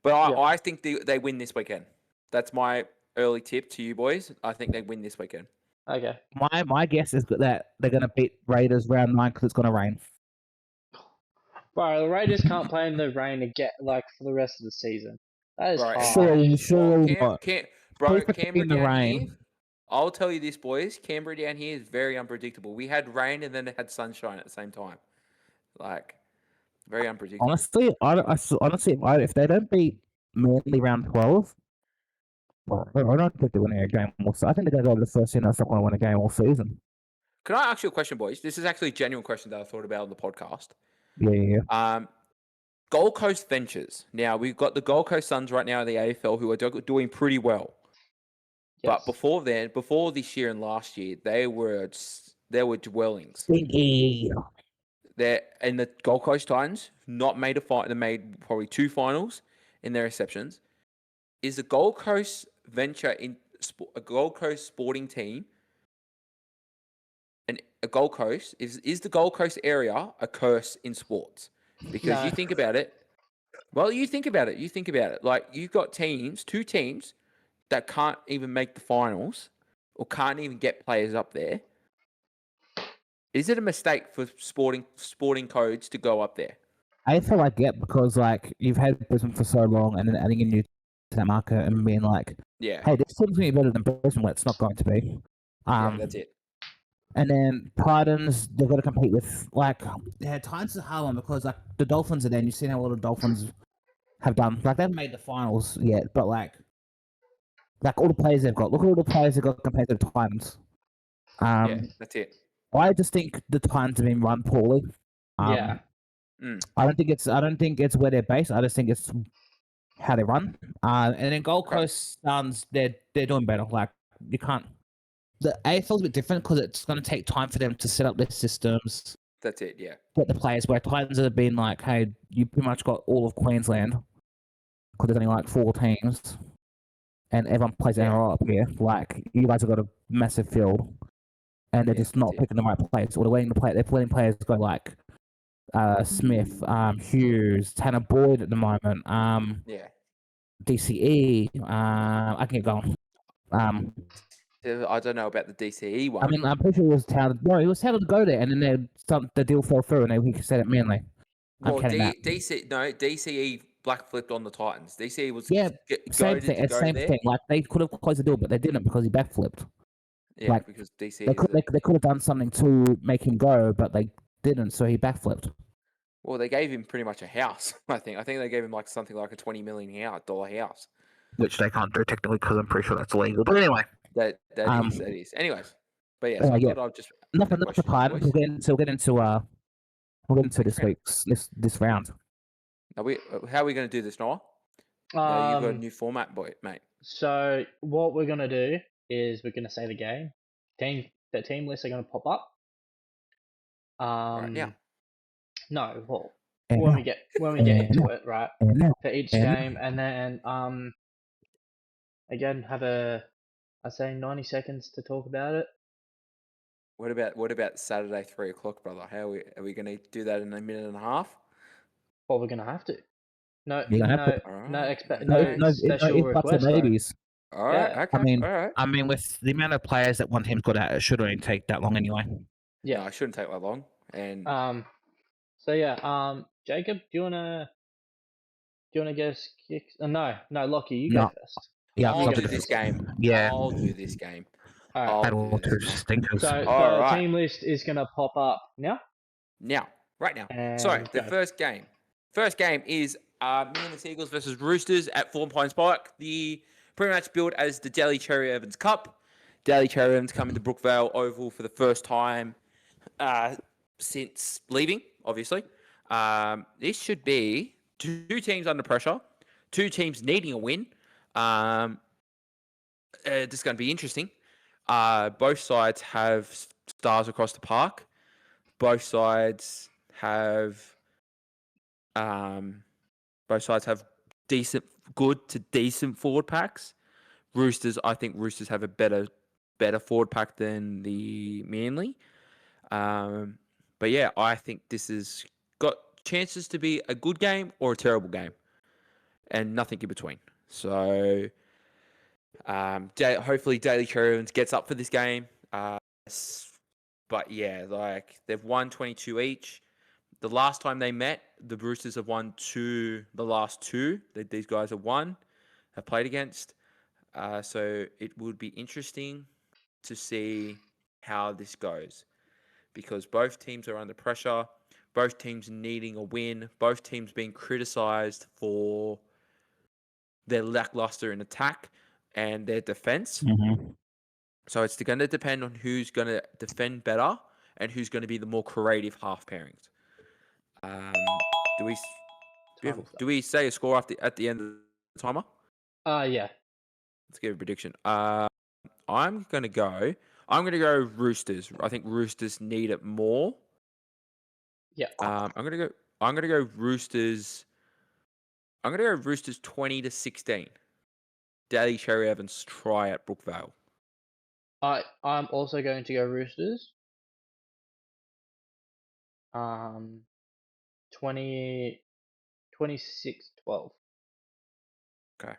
But I think they win this weekend. That's my early tip to you boys. I think they win this weekend. Okay. My guess is that they're going to beat Raiders round 9 because it's going to rain. Bro, the Raiders can't play in the rain again, like for the rest of the season. That is hard. Surely not. Canberra down here, I'll tell you this, boys. Canberra down here is very unpredictable. We had rain and then it had sunshine at the same time. Like, very unpredictable. Honestly, if they don't beat Manly round 12, well, I don't think they're winning a game. I think they're going to go to the first team that's not going to win a game all season. Can I ask you a question, boys? This is actually a genuine question that I thought about on the podcast. Yeah. Gold Coast Ventures. Now, we've got the Gold Coast Suns right now in the AFL who are doing pretty well. Yes. But before this year and last year, they were dwellings. Stinky. And the Gold Coast Titans not made a fight. They made probably 2 finals. in their receptions. Is the Gold Coast venture in a Gold Coast sporting team and a Gold Coast is the Gold Coast area a curse in sports? Because No. you think about it. Well, you think about it. You think about it. Like you've got two teams that can't even make the finals or can't even get players up there. Is it a mistake for sporting codes to go up there? I feel like because like you've had Brisbane for so long, and then adding a new to that market and being like, Yeah. hey, this team's gonna be better than Brisbane. Well, it's not going to be. Yeah, that's it. And then Titans, they've got to compete with Titans is a hard one because like the Dolphins are there, and you've seen how a lot of Dolphins have done. Like they haven't made the finals yet, but like all the players they've got. Look at all the players they've got compared to the Titans. Yeah, that's it. I just think the Titans have been run poorly. Yeah. I don't think it's where they're based. I just think it's how they run. And then Gold Coast Suns, they're doing better. Like you can't. The AFL's a bit different because it's going to take time for them to set up their systems. That's it. Yeah. Get the players. Where Titans have been like, hey, you pretty much got all of Queensland because there's only like 4 teams, and everyone plays NRL up here. Like you guys have got a massive field, and they're just not picking the right players. Or they're letting players go like Smith, Hughes, Tanner Boyd at the moment. DCE. I can get going. I don't know about the DCE one. I mean, I'm pretty sure he was touted. No, he was touted to go there, and then the deal fell through, and he said it mainly. Well, DCE black flipped on the Titans. DCE was same thing. Like they could have closed the deal, but they didn't because he backflipped. Yeah, like, because DCE they could have done something to make him go, but they didn't, so he backflipped. Well, they gave him pretty much a house. I think they gave him like something like a $20 million house, which they can't do technically because I'm pretty sure that's illegal. But anyway, that is. Anyways, but yeah, so I thought I'd just nothing for Titans. We'll get into this round. How are we going to do this, Noah? Now you've got a new format, mate. So what we're gonna do is we're gonna say the game. The team lists are gonna pop up. Right now. No, well, when we get into it, right? For each game, and then again have I say 90 seconds to talk about it. What about Saturday 3:00, brother? How are we going to do that in a minute and a half? Well, we're gonna have to. No special request. Maybes. All right. Yeah. Okay. I mean, with the amount of players that one team's got out, it should only take that long anyway. Yeah, no, it shouldn't take that long. And so yeah, Jacob, do you wanna guess? No, Lochie, you go first. Yeah, I'll do this game. Yeah, I'll do this game. All right. Stinkers. So the team list is gonna pop up now. Right now. And so the first game is me and the Seagulls versus Roosters at 4 Pines Park. The pre-match billed as the Daly Cherry Evans Cup. Daly Cherry Evans coming to Brookvale Oval for the first time since leaving, obviously. This should be 2 teams under pressure, 2 teams needing a win. This is going to be interesting. Both sides have stars across the park. Both sides have good to decent forward packs. I think Roosters have a better forward pack than the Manly. But yeah, I think this has got chances to be a good game or a terrible game, and nothing in between. So hopefully Daly Cherry Evans gets up for this game. But yeah, like they've won 22 each. The last time they met, the Roosters have won the last 2 that these guys have played against. So it would be interesting to see how this goes, because both teams are under pressure, both teams needing a win, both teams being criticised for their lackluster in attack and their defence. Mm-hmm. So it's going to depend on who's going to defend better and who's going to be the more creative half pairings. Do we say a score at the end of the timer? Yeah. Let's give a prediction. I'm gonna go Roosters. I think Roosters need it more. Yeah. I'm gonna go Roosters I'm gonna go Roosters 20-16. Daly Cherry Evans try at Brookvale. I'm also going to go Roosters. 26-12. Okay.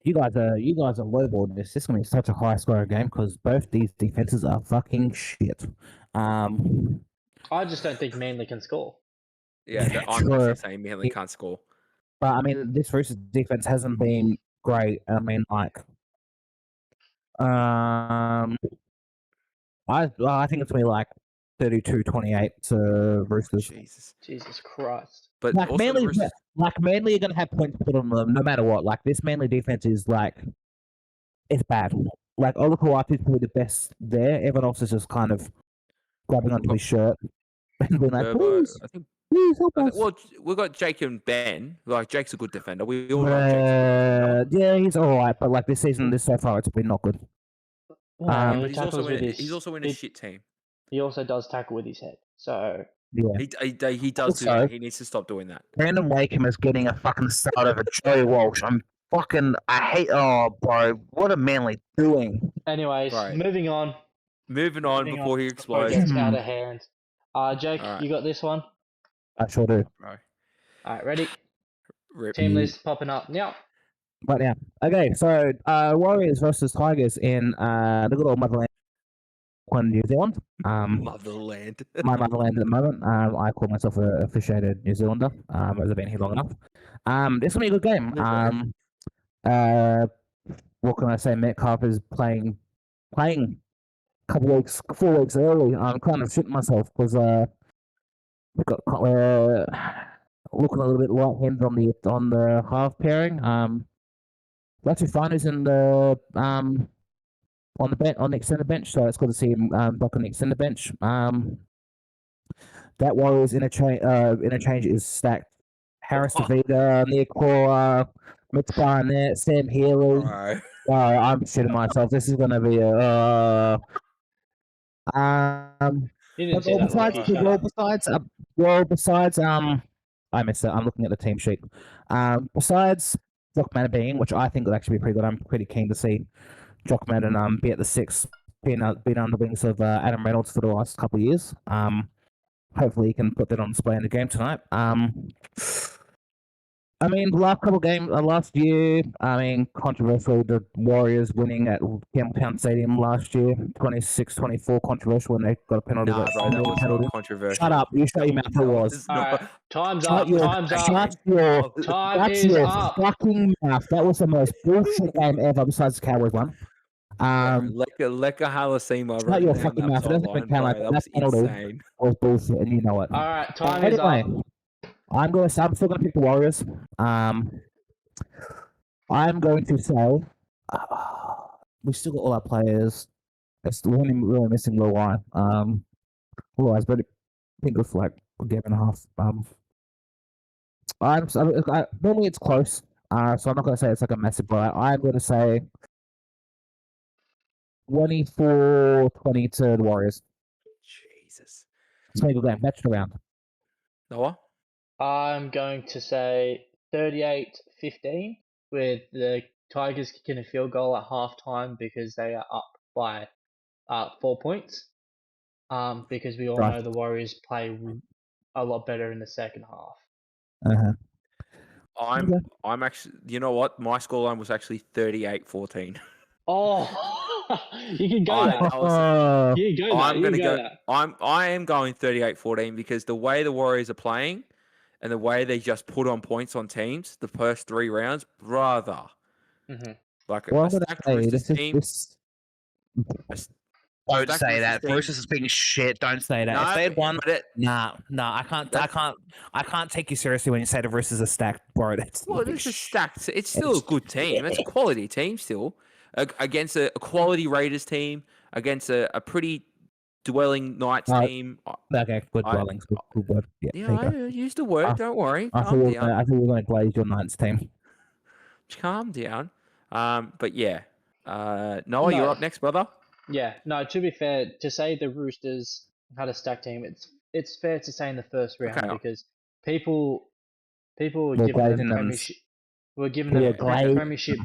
You guys are lowballing this. This is gonna be such a high scoring game because both these defenses are fucking shit. I just don't think Manly can score. Yeah, Yeah, I'm true. also saying Manly can't score. But I mean, this Roosters defense hasn't been great. I mean, like, I think it's gonna be like 32-28 to Roosters. Jesus. Christ. But Like also Manly, the Roosters. Manly are gonna have points put on them no matter what. Like this Manly defense is like, it's bad. Like Olakau'atu is probably the best there. Everyone else is just kind of grabbing onto his shirt and being like, please help us. Well, we've got Jake and Ben. Like Jake's a good defender. We all know Jake's a good defender. Yeah, he's all right, but like this season, so far, it's been not good. Well, But he's also in a shit team. He also does tackle with his head. So Yeah, he does do that. He needs to stop doing that. Brandon Wakeham is getting a fucking start over Joey Walsh. I hate. Oh, bro, what are Manly doing? anyways, Right. moving on Before he before it explodes. gets out of hand. Jake, Alright. you got this one? I sure do. Right. Alright, ready? Rip. Team list popping up now. Right now. Okay, so Warriors versus Tigers in the good old motherland, New Zealand. Motherland. My motherland at the moment. I call myself a officiated New Zealander, as I've been here long enough. This will be a good game. What can I say? Metcalf is playing 4 weeks early. I'm kind of shitting myself because we've got looking a little bit light-handed on the half pairing. Lochie Finer's in the on the extended bench, so it's good to see him back on the extended bench. That Warriors interchange is stacked. Harris Tavita, Nick Cora, Mitch Barnett, Sam Healy. Right. I'm shitting myself. This is gonna be a You didn't see that, Lochie. Shut up. besides I missed it. I'm looking at the team sheet. Besides Jock Manabing, which I think would actually be pretty good. I'm pretty keen to see Jock Madden be at the 6, being on the wings of Adam Reynolds for the last couple of years. Hopefully he can put that on display in the game tonight. I mean, the last couple of games, last year, controversial, the Warriors winning at Campbelltown Stadium last year, 26-24, controversial when they got a penalty. Nah, bro, that was not controversial. Shut up, you shut your mouth, it was. Alright, time's Shut up. your fucking mouth. That was the most bullshit game ever besides the Cowboys one. Lecca Halasima Shut your fucking mouth. It doesn't even count like that. That penalty insane. was bullshit, and you know it. Alright, time is up. I'm still gonna pick the Warriors. I'm going to say we still got all our players. It's really missing Lochie. Otherwise, but I think it's like a game and a half. Normally it's close. So I'm not gonna say it's like a massive blowout. I'm gonna say 24-20 to the Warriors. Jesus. It's gonna be a good game. Match around. Noah? I'm going to say 38-15 with the Tigers kicking a field goal at halftime because they are up by 4 points. Because we all know the Warriors play a lot better in the second half. I'm actually, you know what? My scoreline was actually 38-14. Oh, you can go that. You can go that. I'm gonna go. I am going 38-14 because the way the Warriors are playing, and the way they just put on points on teams the first 3 rounds, brother. Mm-hmm. Like a stacked Roosters team. Don't say that. Roosters has been shit. Don't say that. If they had won, I can't take you seriously when you say the Roosters are stacked, bro. It's a stacked. It's still a good team. It's a quality team still against a quality Raiders team, against a pretty dwelling Knights team. Okay, good dwellings. Good word. Yeah, I used the word. Don't worry. I thought we were going to glaze your Knights team. Calm down. But yeah. Noah, you're up next, brother. Yeah, no, to be fair, to say the Roosters had a stacked team, it's fair to say in the first round because people were giving them We're giving them Glade. premiership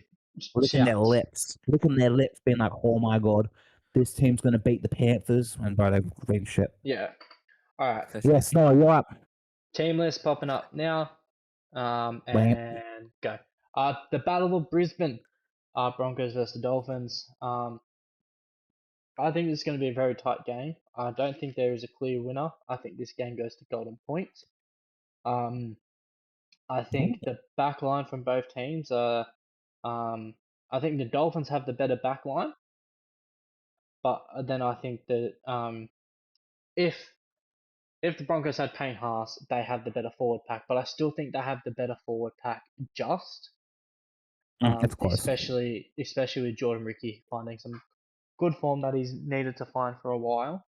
Licking their shouts. lips. Licking their lips, being like, oh my god, this team's going to beat the Panthers. And bro, they've been shit. Yeah. All right. Yes, no, you're up. Team list popping up now. Bam. And go. The Battle of Brisbane. Broncos versus the Dolphins. I think this is going to be a very tight game. I don't think there is a clear winner. I think this game goes to golden points. I think the back line from both teams are. I think the Dolphins have the better back line, but then I think that if the Broncos had Payne Haas, they have the better forward pack. But I still think they have the better forward pack. Just It's close. especially with Jordan Ricky finding some good form that he's needed to find for a while.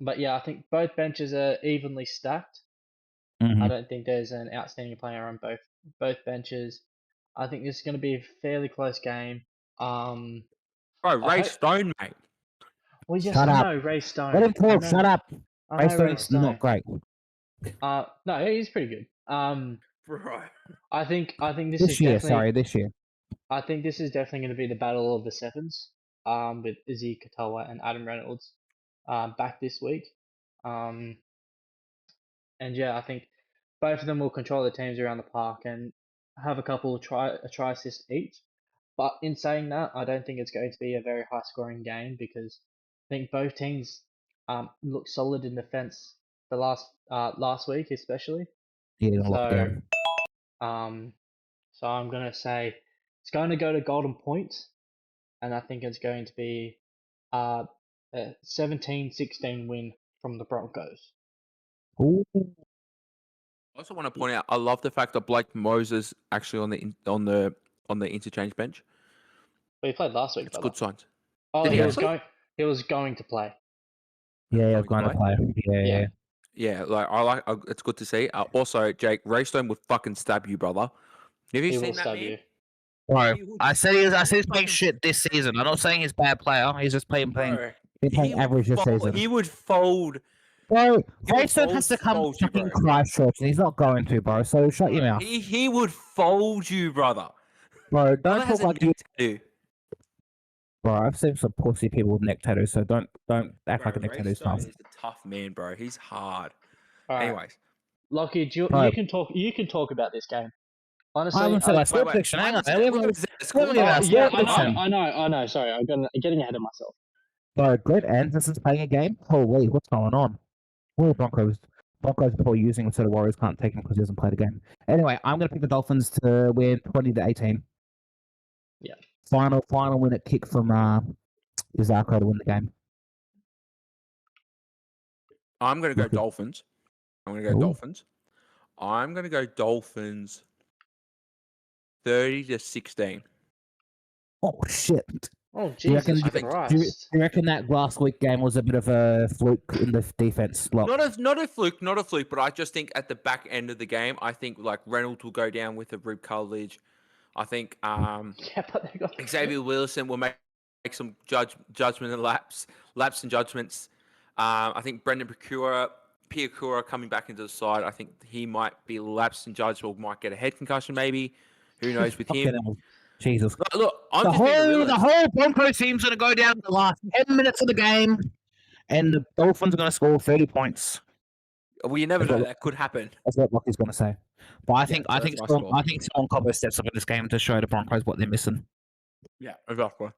But yeah, I think both benches are evenly stacked. Mhm. I don't think there's an outstanding player on both benches. I think this is going to be a fairly close game. Bro, Ray Stone, mate. Well, yes, Shut I up. know Ray Stone. Let him talk. Shut up. I Ray know Ray Stone's Stone. not great. No, he's pretty good. Bro. I think this This is year, definitely. sorry, this year. I think this is definitely going to be the battle of the sevens. With Izzy Katoa and Adam Reynolds, back this week. And yeah, I think both of them will control the teams around the park and have a couple of try assists each. But in saying that, I don't think it's going to be a very high scoring game because I think both teams look solid in defense the last week especially. Yeah, So so I'm gonna say it's going to go to golden points, and I think it's going to be a 17-16 win from the Broncos. Ooh. I also want to point out, I love the fact that Blake Moses actually on the interchange bench. But he played last week. It's good signs. Oh, Did he he was actually? going. He was going to play. Yeah, I was going to play. Yeah. Yeah, like it's good to see. Also, Jake, Raystone would fucking stab you, brother. Have you He seen will that stab man? you. Bro, He would- I said he's playing fucking- shit this season. I'm not saying he's a bad player. He's just playing Bro, average this season. He would fold. Bro, He would Raystone has to come fold you, fucking bro. Christchurch, and he's not going to, bro. So shut your mouth. He would fold you, brother. Bro, don't Brother has talk a like you. neck tattoo. Bro, I've seen some pussy people with neck tattoos, so don't act Bro, like a neck tattoo's Raystone tough. is a tough man, bro. He's hard. All right, Anyways, Lochie, you Bro. can talk. You can talk about this game. I Honestly, haven't said my score wait. prediction. Hang on. I haven't said the score. Let me get our score yeah, prediction. I know. Sorry, I'm getting ahead of myself. Bro, Greg Anderson's playing a game? Holy, what's going on? Well, Broncos before using him so the Warriors can't take him because he hasn't played a game. Anyway, I'm going to pick the Dolphins to win 20-18. Yeah. Final win at kick from Izako to win the game. I'm going to go Okay. Dolphins. I'm going to go Ooh. Dolphins. I'm going to go Dolphins 30-16. Oh, shit. Oh, Do you reckon- Jesus do you- Christ! Do you reckon that last week game was a bit of a fluke in the defense? Like, Not a fluke, but I just think at the back end of the game, I think like Reynolds will go down with a rib cartilage. I think Yeah, but they got Xavier Wilson will make some judgment and lapse and judgments. I think Brendan Piakura coming back into the side. I think he might be lapsed in judgment, or might get a head concussion maybe. Who knows with him? Jesus. Look, I'm The just being whole realistic. Broncos team's going to go down the last 10 minutes of the game, and the Dolphins are going to score 30 points. Well, you never That's know. what- That could happen. That's what Lockie's going to say. But I think so I that's think my Sean, score. I think Sean Cobbo steps up in this game to show the Broncos what they're missing. Yeah, exactly.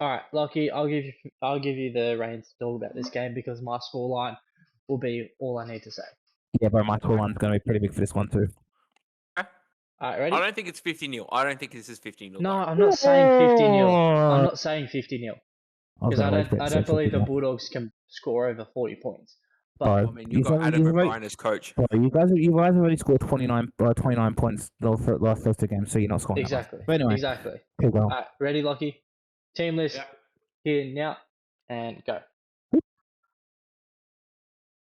All right, Lochie, I'll give you the reins to talk about this game because my scoreline will be all I need to say. Yeah, but my score line's going to be pretty big for this one too. All right, ready? I don't think it's 50-0. I don't think this is 50-0. No, I'm not saying 50-0. I'm not saying 50-0 because I don't believe the Bulldogs can score over 40 points. But Bro, I mean, you've got Adam O'Brien as coach. Bro, you guys already scored 29 points the first two games, so you're not scoring that much. exactly. But anyway, Exactly. keep going. All right, ready, Lochie? Team list Yeah. here now, and go.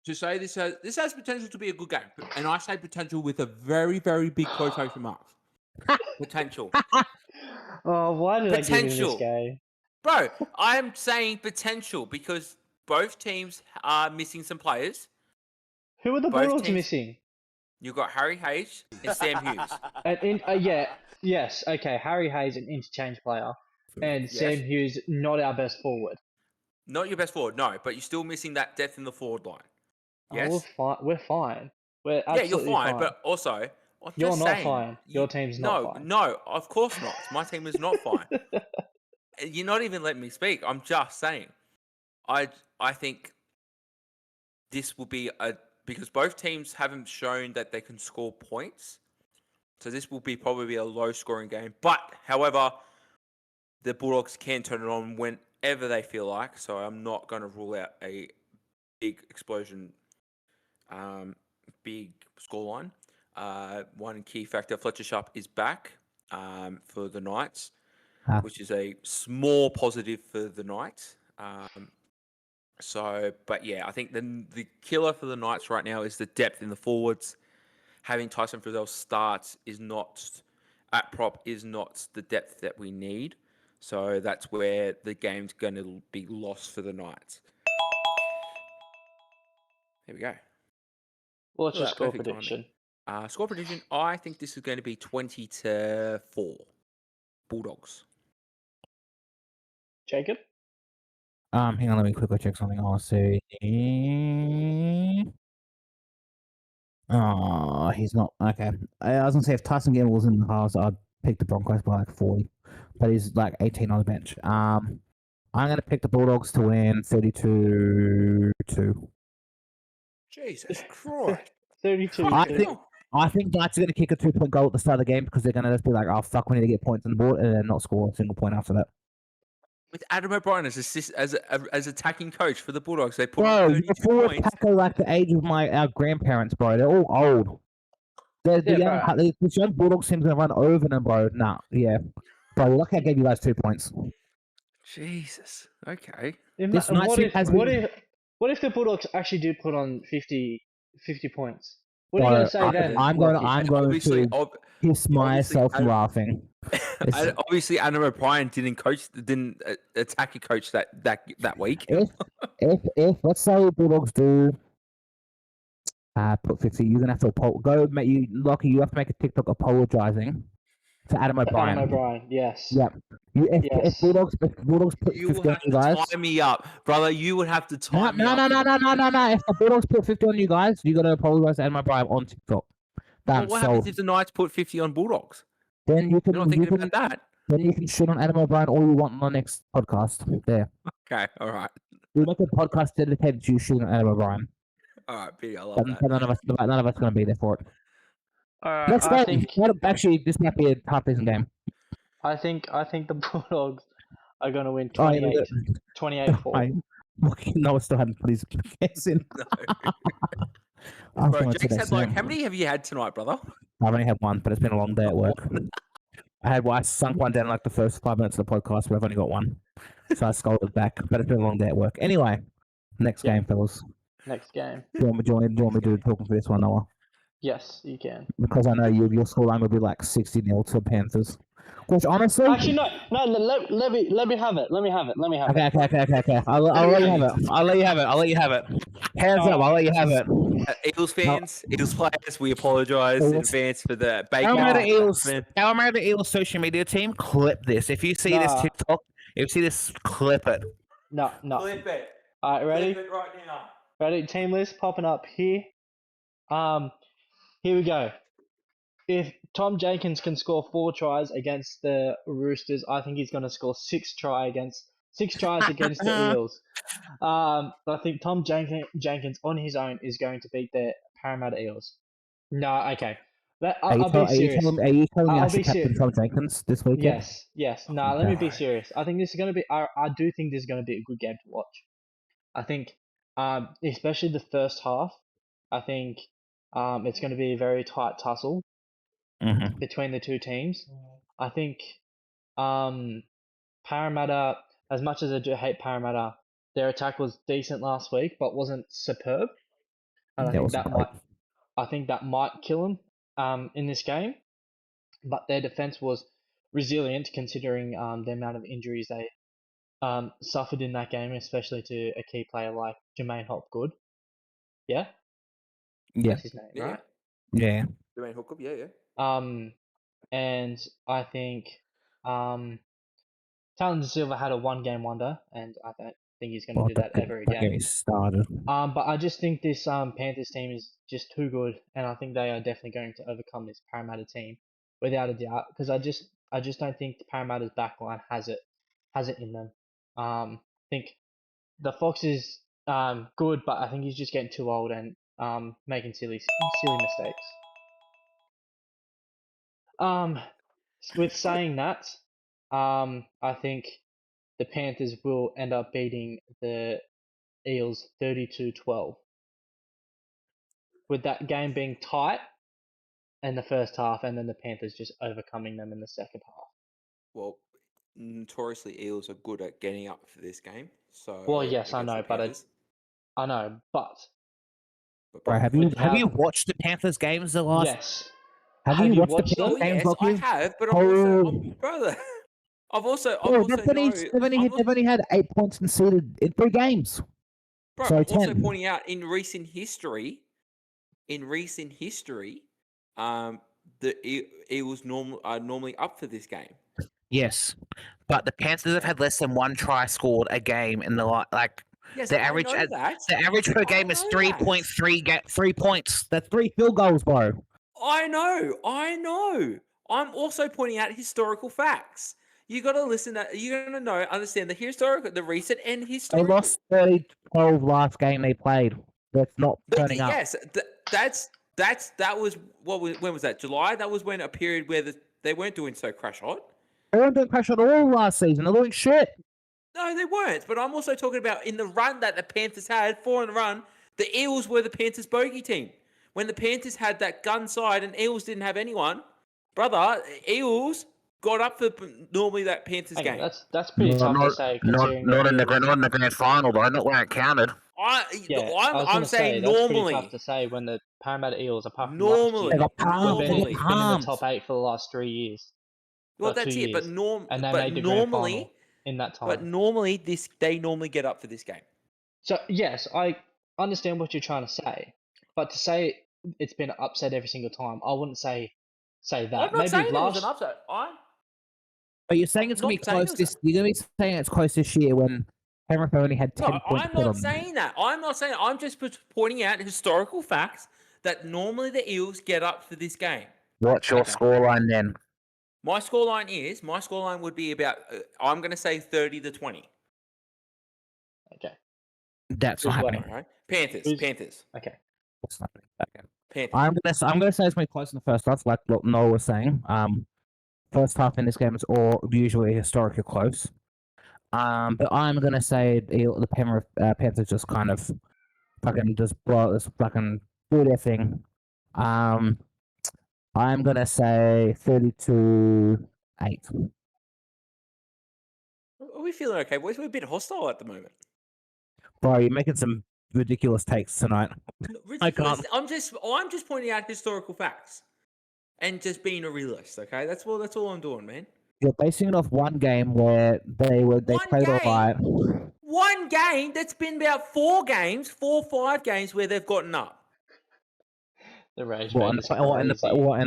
To say this has potential to be a good game, and I say potential with a very, very big quotation marks. Potential. Oh, why did I give him this Potential. game? Bro, I'm saying potential because both teams are missing some players. Who are the Both Bulldogs teams- missing? You've got Harry Hayes and Sam Hughes. Yes, okay. Harry Hayes, an interchange player, and Sam Hughes, not our best forward. Not your best forward, no, but you're still missing that depth in the forward line. Yes? Oh, we're fine. We're absolutely you're fine, but also, I'm you're just not saying, fine. Your team's not fine. No, of course not. My team is not fine. You're not even letting me speak. I'm just saying. I think this will be because both teams haven't shown that they can score points. So this will be probably a low scoring game. But however, the Bulldogs can turn it on whenever they feel like. So I'm not going to rule out a big explosion, big scoreline. One key factor, Fletcher Sharp is back for the Knights, which is a small positive for the Knights. But yeah, I think the killer for the Knights right now is the depth in the forwards. Having Tyson Frizzell start at prop is not the depth that we need. So that's where the game's going to be lost for the Knights. There we go. What's your score prediction? Score prediction, I think this is going to be 20-4. Bulldogs. Jacob? Hang on, let me quickly check something. I'll say. Oh, he's not. Okay. I was gonna say if Tyson Gamble was in the house, I'd pick the Broncos by like 40. But he's like 18 on the bench. I'm gonna pick the Bulldogs to win 32-2. Jesus Christ. 32. I think Knights are going to kick a 2-point goal at the start of the game because they're going to just be like, oh, fuck, we need to get points on the board, and then not score a single point after that. With Adam O'Brien as attacking coach for the Bulldogs, they put bro, 32 the forward points. pack are like the age of our grandparents, bro. They're all old. This young Bulldogs team's going to run over them, bro. Nah, yeah. Bro, you're lucky I gave you guys 2 points. Jesus. Okay. What if the Bulldogs actually do put on 50 points? What are you going to say then? I'm going to kiss myself laughing. Obviously, Adam O'Brien didn't attack a coach that week. If let's say Bulldogs do put 50, you're gonna have to Lochie. You have to make a TikTok apologizing to Adam O'Brien. Adam O'Brien, yes. Yeah. If Bulldogs put 50 on you guys, tie me up, brother. You would have to tie me up. No. If the Bulldogs put 50 on you guys, you gotta apologize to Adam O'Brien on TikTok. What happens if the Knights put 50 on Bulldogs? Then you can. You're not thinking about that. Then you can shit on Adam O'Brien all you want on the next podcast. There. Okay, all right. We'll make a podcast dedicated to you shooting on Adam O'Brien. All right, Billy, I love that. None of us are going to be there for it. Next game. Actually, this might be a half decent game. I think the Bulldogs are going to win 28-4. No, I still haven't put his guess in. No. Bro, Jake's had how many have you had tonight, brother? I've only had one, but it's been a long day at work. I sunk one down like the first 5 minutes of the podcast, but I've only got one. So I scolded back, but it's been a long day at work. Anyway, next game, fellas. Next game. Do you want me to do talking for this one, Noah? Yes, you can. Because I know your scoreline will be like 60-0 to Panthers. Which honestly, actually no. Let me have it. Okay. I'll let you have it. Hands up. I'll let you have it. Eagles fans, Eagles players, we apologise in advance for the bacon. Our Eagles social media team, clip this. If you see this TikTok, clip it. No. Clip it. All right, ready? Clip it right now. Ready? Team list popping up here. Here we go. If Tom Jenkins can score 4 tries against the Roosters, I think he's going to score 6 tries against the Eels. I think Tom Jenkins on his own is going to beat the Parramatta Eels. No, okay. I'll be serious. Are you telling me I should captain Tom Jenkins this weekend? Yes. No, let me be serious. I think this is going to be. I do think this is going to be a good game to watch. I think, especially the first half. I think it's going to be a very tight tussle between the two teams. I think Parramatta, as much as I do hate Parramatta, their attack was decent last week, but wasn't superb. And I think that might kill them in this game. But their defense was resilient considering the amount of injuries they suffered in that game, especially to a key player like Jermaine Hopgood. Yeah? Yeah. That's his name, right? Yeah. Jermaine Hookup, yeah. And I think Talon Silva had a one-game wonder, and I don't think he's going to Well, do that ever don't get again. me started. But I just think this Panthers team is just too good, and I think they are definitely going to overcome this Parramatta team without a doubt. Because I just don't think the Parramatta's backline has it in them. I think the Fox is good, but I think he's just getting too old and making silly mistakes. With saying that, I think the Panthers will end up beating the Eels 32-12. With that game being tight in the first half, and then the Panthers just overcoming them in the second half. Well, notoriously, Eels are good at getting up for this game. So Well, yes, I against know, the Panthers. I know, but Bro, have you watched the Panthers games the last? yes. Have you watched the watched Panthers them? games, Yes, I Lochie? have, but I'm also, Oh. brother. I've also Bro, know. they've only had 8 points conceded in 3 games. Bro, So I'm also 10. pointing out in recent history, the Eagles are normally up for this game. Yes, but the Panthers have had less than 1 try scored a game in the like. Yes, the I know that. The average per game is know 3.3 3 points. That's 3 field goals, bro. I know. I'm also pointing out historical facts. You got to listen. You're gonna understand the recent and They historical. lost 30-12 last game they played. That's not turning up. Yes, that was when was that? July. That was when a period where they weren't doing so crash hot. They weren't doing crash at all last season. They're doing shit. No, they weren't. But I'm also talking about in the run that the Panthers had, 4 in a run, the Eels were the Panthers' bogey team. When the Panthers had that gun side and Eels didn't have anyone, brother, Eels got up for normally that Panthers game. That's pretty tough to say. Not in the grand final, though. Not when it counted. I'm saying that's normally. pretty tough to say when the Parramatta Eels, apart from normally, They got last year, pumped. been in the top 8 for the last 3 years. Well, that's 2 it. years. And they made the grand final in that time. But normally, they normally get up for this game. So yes, I understand what you're trying to say, but to say it's been upset every single time, I wouldn't say that. I'm not saying it was an upset. But you're saying it's going to be close this. You're going to be saying it's close this year when Penrith only had 10 points. I'm not saying that. I'm just pointing out historical facts that normally the Eels get up for this game. What's your scoreline then? My scoreline would be about, I'm going to say 30-20. Okay. That's not happening. Right? Panthers. Okay. That's not happening. Okay. Panthers. I'm gonna say it's going to be close in the first half, like what Noah was saying. First half in this game is usually historically close. But I'm gonna say the Penrith Panthers just kind of fucking just fucking do their thing. I'm gonna say 32-8. Are we feeling okay, boys? We're a bit hostile at the moment. Bro, you're making some ridiculous takes tonight. I can't. I'm just pointing out historical facts and just being a realist. Okay, that's all I'm doing, man. You're basing it off one game where they played all right. One game that's been about 4 or 5 games where they've gotten up. The rage. What in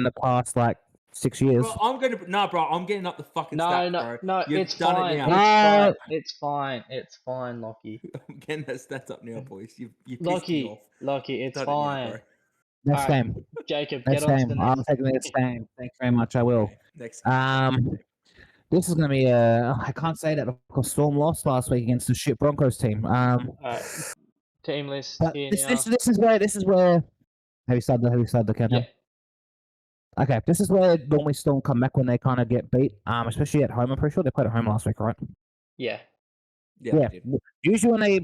the past like 6 years? Bro, I'm getting up the fucking stats, bro. No, You've it's done fine. it now. It's fine, Lochie. I'm getting that stats up now, boys. You pissed me off. Lochie, it's fine. Next game. Jacob, next get on to game. the next. I'm taking the next game. Thanks very much. I will. Next. This is going to be I can't say that because Storm lost last week against the shit Broncos team. Team list here this now. is where. Have you started the countdown? Yeah. Okay, this is where normally Storm come back when they kind of get beat. Especially at home. I'm pretty sure they played at home last week, right? Yeah. Yeah. Usually when they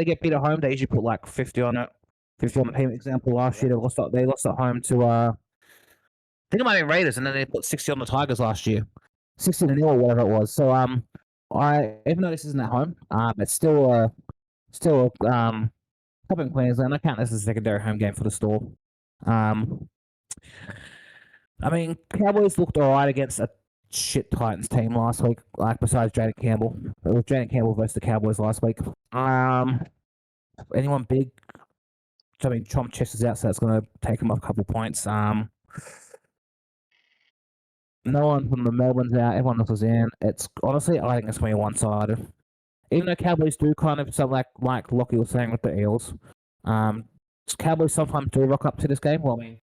get beat at home, they usually put like 50 on it. 50 on the team. Example, last year they lost at home to I think it might have been Raiders, and then they put 60 on the Tigers last year. 60-0 or whatever it was. So even though this isn't at home, it's still up in Queensland. I count this as a secondary home game for the Storm. I mean, Cowboys looked alright against a shit Titans team last week. Like besides Jaden Campbell, it was Jaden Campbell versus the Cowboys last week. Anyone big Trump Chess is out, so that's going to take him off a couple points. No one from the Melbourne's out. Everyone else is in. It's honestly, I think it's going to be one-sided. Even though Cowboys do kind of something like Lochie was saying with the Eels, Cowboys sometimes do rock up to this game. Well, I mean,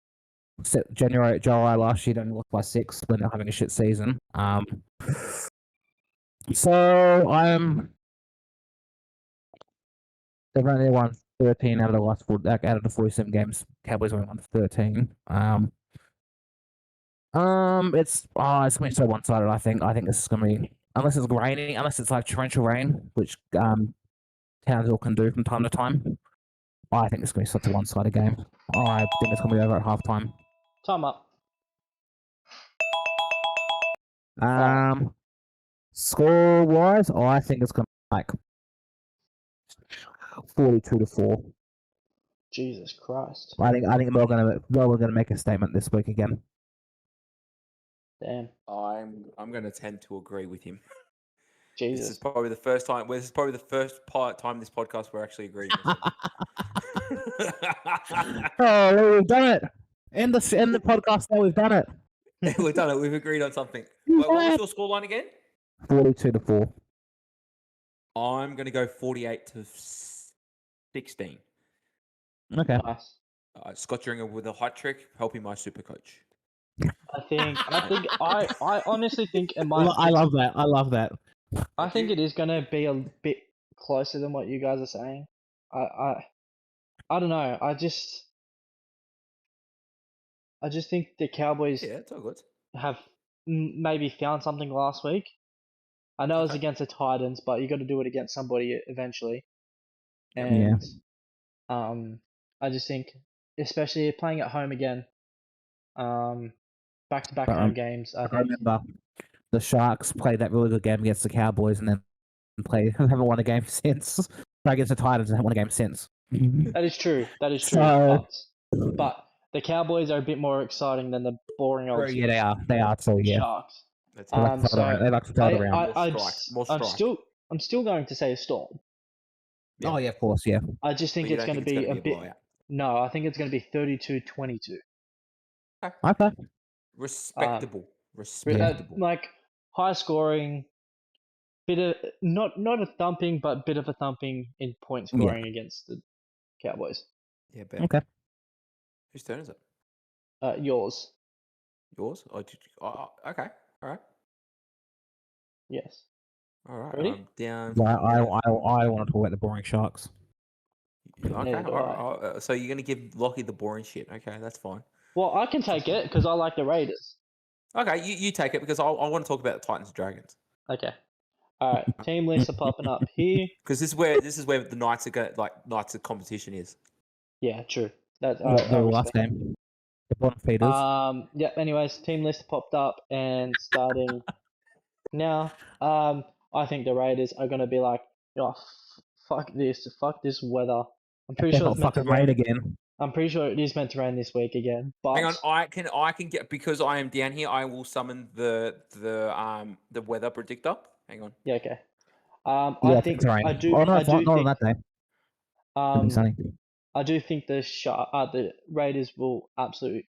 July last year, they only lost by 6 when they're having a shit season. So they've only won 13 out of the last out of the 47 games. Cowboys only won 13. It's gonna be so one-sided. I think this is gonna be, unless it's raining, unless it's like torrential rain, which Townsville can do from time to time. I think it's gonna be such a one-sided game. I think it's gonna be over at halftime. Time up. Score-wise, I think it's gonna be like 42-4. Jesus Christ. I think we're gonna make a statement this week again. Damn. I'm going to tend to agree with him. Jesus. This is probably the first time. Well, this is probably the first time this podcast we're actually agreeing. Oh, we've done it! End the podcast now. We've done it. We've done it. We've agreed on something. Wait, what was your scoreline again? 42-4. I'm going to go 48-16. Okay. Nice. Scott Dringer with a hot trick, helping my super coach. I honestly think it might. I love that. I love that. I think it is going to be a bit closer than what you guys are saying. I don't know. I just think the Cowboys Yeah, it's all good. have maybe found something last week. I know it was against the Titans, but you got to do it against somebody eventually. And I just think, especially playing at home again, back-to-back home games. I think. Remember, the Sharks played that really good game against the Cowboys, and then haven't won a game since. Against the Titans, and haven't won a game since. That is true. So- But the Cowboys are a bit more exciting than the boring old Yeah, they are. They are. So yeah, Sharks. That's they like to throw it around. More I'm strike. still going to say a Storm. Yeah. Oh yeah, of course, yeah. I just think But you it's don't going to think be it's a gonna bit. blowout? No, I think it's going to be 32-22. Okay. Respectable. Yeah. Respectable. Like high scoring, bit of not a thumping, but bit of a thumping in point scoring against the Cowboys. Yeah, bet. Okay. Whose turn is it? Yours. Yours? Okay. All right. Yes. All right. Ready? I'm down. Yeah, I want to talk about the boring Sharks. Okay. Neither do All right. So you're gonna give Lochie the boring shit? Okay, that's fine. Well, I can take it because I like the Raiders. Okay, you take it because I want to talk about the Titans and Dragons Okay. All right. Team lists are popping up here. because this is where the Knights are Knights of competition is. Yeah, true. That's The last game. The bottom feeders. Yeah. Anyways, team list popped up and starting now. I think the Raiders are gonna be like, fuck this weather. I'm pretty sure it's meant to rain again. I'm pretty sure it is meant to rain this week again. But Hang on, I can get because I am down here. I will summon the weather predictor. Hang on. yeah, okay. Yeah, I think it's rain. I do. Oh no, I it's not do on think. that day. It'll be sunny. I do think the Raiders will absolutely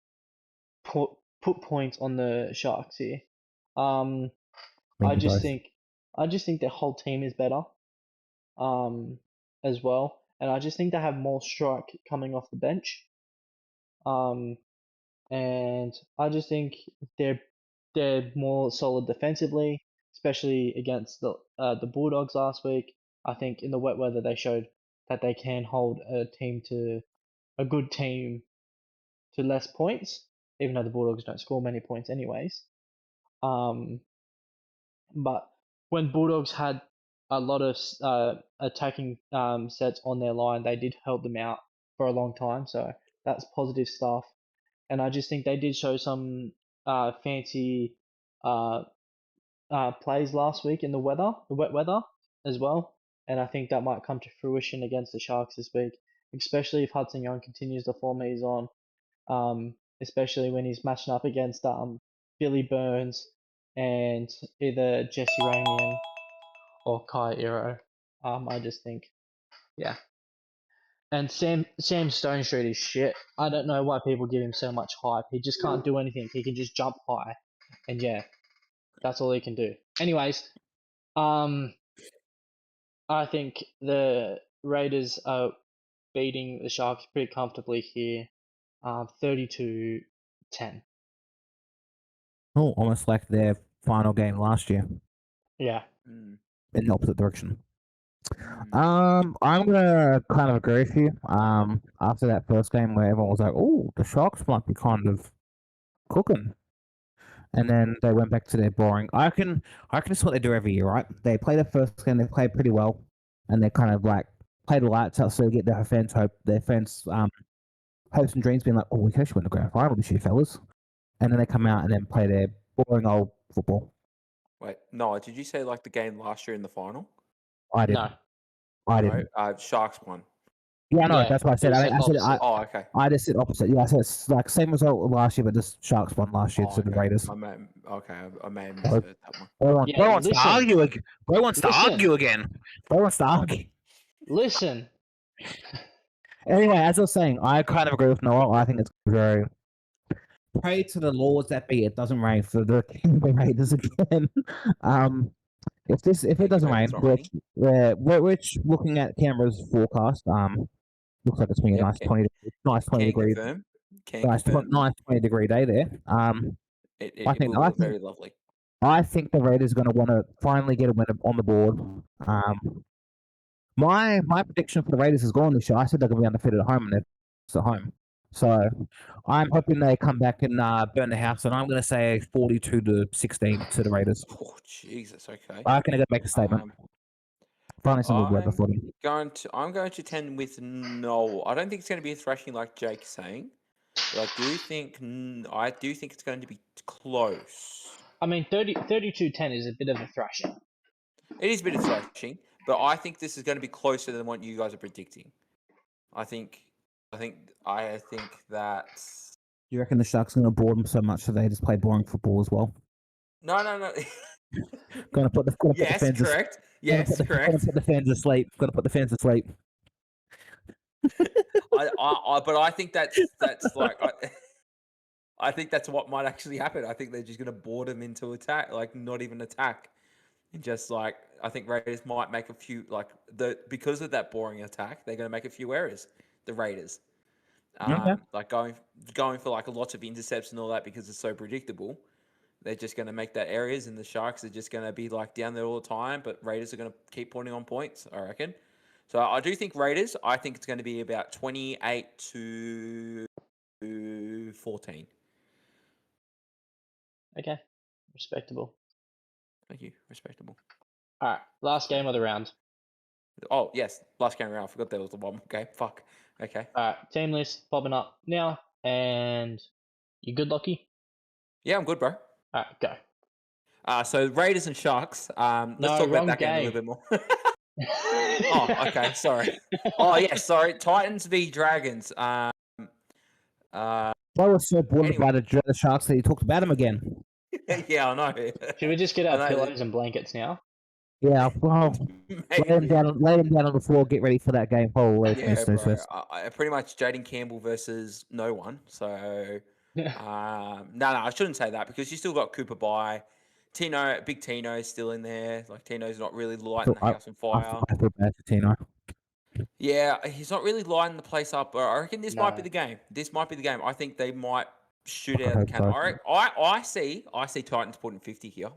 put points on the Sharks here. I just think their whole team is better, as well, and I just think they have more strike coming off the bench. And I just think they're more solid defensively, especially against the Bulldogs last week. I think in the wet weather they showed that they can hold a good team to less points, even though the Bulldogs don't score many points anyways. But when Bulldogs had a lot of attacking sets on their line, they did help them out for a long time. So that's positive stuff. And I just think they did show some fancy plays last week in the wet weather as well. And I think that might come to fruition against the Sharks this week, especially if Hudson Young continues the form he's on. Especially when he's matching up against Billy Burns and either Jesse Ramian or Kai Iro. I just think, yeah. And Sam Stone Street is shit. I don't know why people give him so much hype. He just can't do anything. He can just jump high, and yeah, that's all he can do. Anyways, I think the Raiders are beating the Sharks pretty comfortably here, 32-10. Oh, almost like their final game last year Yeah. Mm. in the opposite direction. Mm. I'm gonna kind of agree with you. After that first game where everyone was like, "Oh, the Sharks might be kind of cooking," and then they went back to their boring. I reckon it's what they do every year, right? They play the first game, they play pretty well, and they kind of like play the lights out, so they get their fans hopes and dreams, being like, "Oh, we can actually win the grand final this year, fellas," and then they come out and then play their boring old football. Wait, no, did you say like the game last year in the final? I did. No. I No, did. Sharks won. Yeah, no, Yeah, that's what I said. you I said said opposite. Oh, okay. I just said opposite. Yeah, I said it's like same result last year, but just Sharks won last year Oh, to the okay. Raiders. I may have misheard that one. Yeah, Bro wants to listen. argue again. Bro wants to Listen. argue again. Bro wants to argue. Listen. Anyway, as I was saying, I kind of agree with Noah. I think it's very pray to the Lords that be it doesn't rain for the Raiders again. If it doesn't rain, It's not raining. we're looking at Canberra's forecast. Looks like it's going to be a Yep, nice 20 degree, confirm. Can nice confirm. 20-degree day there. It will be very lovely. I think the Raiders are going to want to finally get a win on the board. My prediction for the Raiders is gone this year. I said they're going to be undefeated at home, and they're at home. So I'm hoping they come back and burn the house, and I'm going to say 42-16 to the Raiders. Oh, Jesus, okay. I reckon they're going to make a statement. Finally, some good weather for them. I'm going to tend with no. I don't think it's going to be a thrashing like Jake's saying, but I do think it's going to be close. I mean, 32-10 is a bit of a thrashing. It is a bit of thrashing, but I think this is going to be closer than what you guys are predicting. I think that. You reckon the Sharks are going to bore them so much that they just play boring football as well? No. Going to put the Yes, fans correct. Yes, correct. Going to put the fans asleep. Going to put the fans asleep. But I think that's like. I think that's what might actually happen. I think they're just going to board them into attack, like not even attack, and just like I think Raiders might make a few because of that boring attack, they're going to make a few errors. The Raiders, like going for like lots of intercepts and all that because it's so predictable. They're just going to make that errors, and the Sharks are just going to be like down there all the time. But Raiders are going to keep putting on points, I reckon. So I do think Raiders. I think it's going to be about 28-14. Okay. Respectable. Thank you. Respectable. All right. Last game of the round. Oh, yes. Last game around. I forgot there was the one. Okay. Fuck. Okay. All right. Team list popping up now. And you good, Lochie? Yeah, I'm good, bro. All right. Go. So Raiders and Sharks. Let's talk about that game a little bit more. Oh, okay. Sorry. Oh, yeah. Sorry. Titans v Dragons. I was so bored by the Sharks that you talked about them again. Yeah, I know. Should we just get our pillows and blankets now? Yeah, well, lay them down on the floor. Get ready for that game. Holy pretty much Jaden Campbell versus no one. So, no, I shouldn't say that because you still got Cooper by Big Tino is still in there. Like Tino's not really lighting the house on fire. I feel bad for Tino. Yeah, he's not really lighting the place up. But I reckon this might be the game. This might be the game. I think they might shoot out the cannon. I see Titans putting 50 here.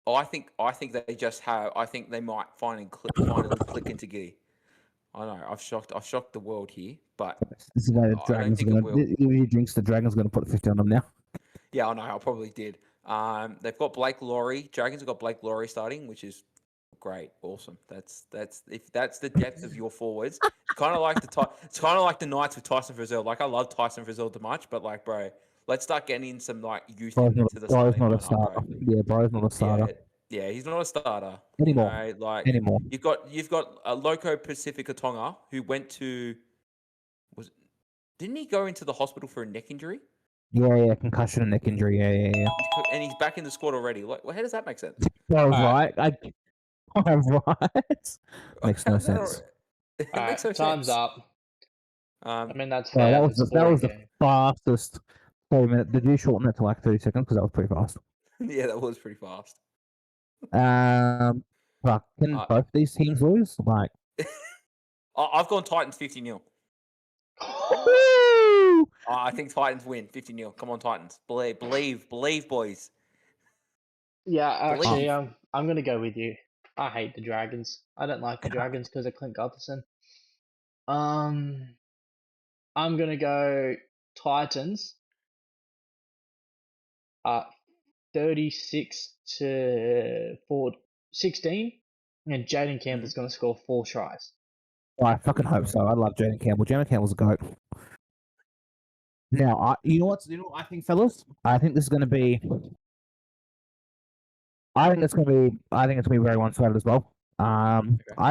I think they just have. I think they might finally click into giddy. I know I've shocked the world here, but this is why the Dragons are going to. If he drinks, the Dragons going to put 50 on them now. Yeah, I know. I probably did. They've got Blake Laurie. Dragons have got Blake Laurie starting, which is great, awesome. That's if that's the depth of your forwards. It's kind of like the Knights with Tyson Frizzell. Like I love Tyson Frizzell too much, but like, bro, let's start getting in some like youth into the Bro's not a starter. Yeah, Bro's not a starter. Yeah, he's not a starter anymore. You know, like anymore. You've got a Loco Pacifica Tonga who went to didn't he go into the hospital for a neck injury? Yeah, concussion and neck injury. Yeah. And he's back in the squad already. Like, well, how does that make sense? Right. Makes no sense. It Alright, makes no time's sense. up. I Um, mean, that's Yeah, fair. that was It's a that boring was the game. fastest 3 minute. Did you shorten it to like 30 seconds? Because that was pretty fast. yeah, that was pretty fast. But can both these teams lose? Like, I've gone Titans 50-0. I think Titans win 50-0. Come on, Titans. Believe, boys. Yeah, actually, Believe. I'm gonna go with you. I hate the Dragons. I don't like the Dragons because of Clint Gutherson. I'm gonna go Titans. 36 to 16, and Jaden Campbell's gonna score 4 tries. I fucking hope so. I love Jaden Campbell. Jaden Campbell's a goat. Now, you know what I think, fellas? I think this is going to be. I think it's going to be very one-sided as well. I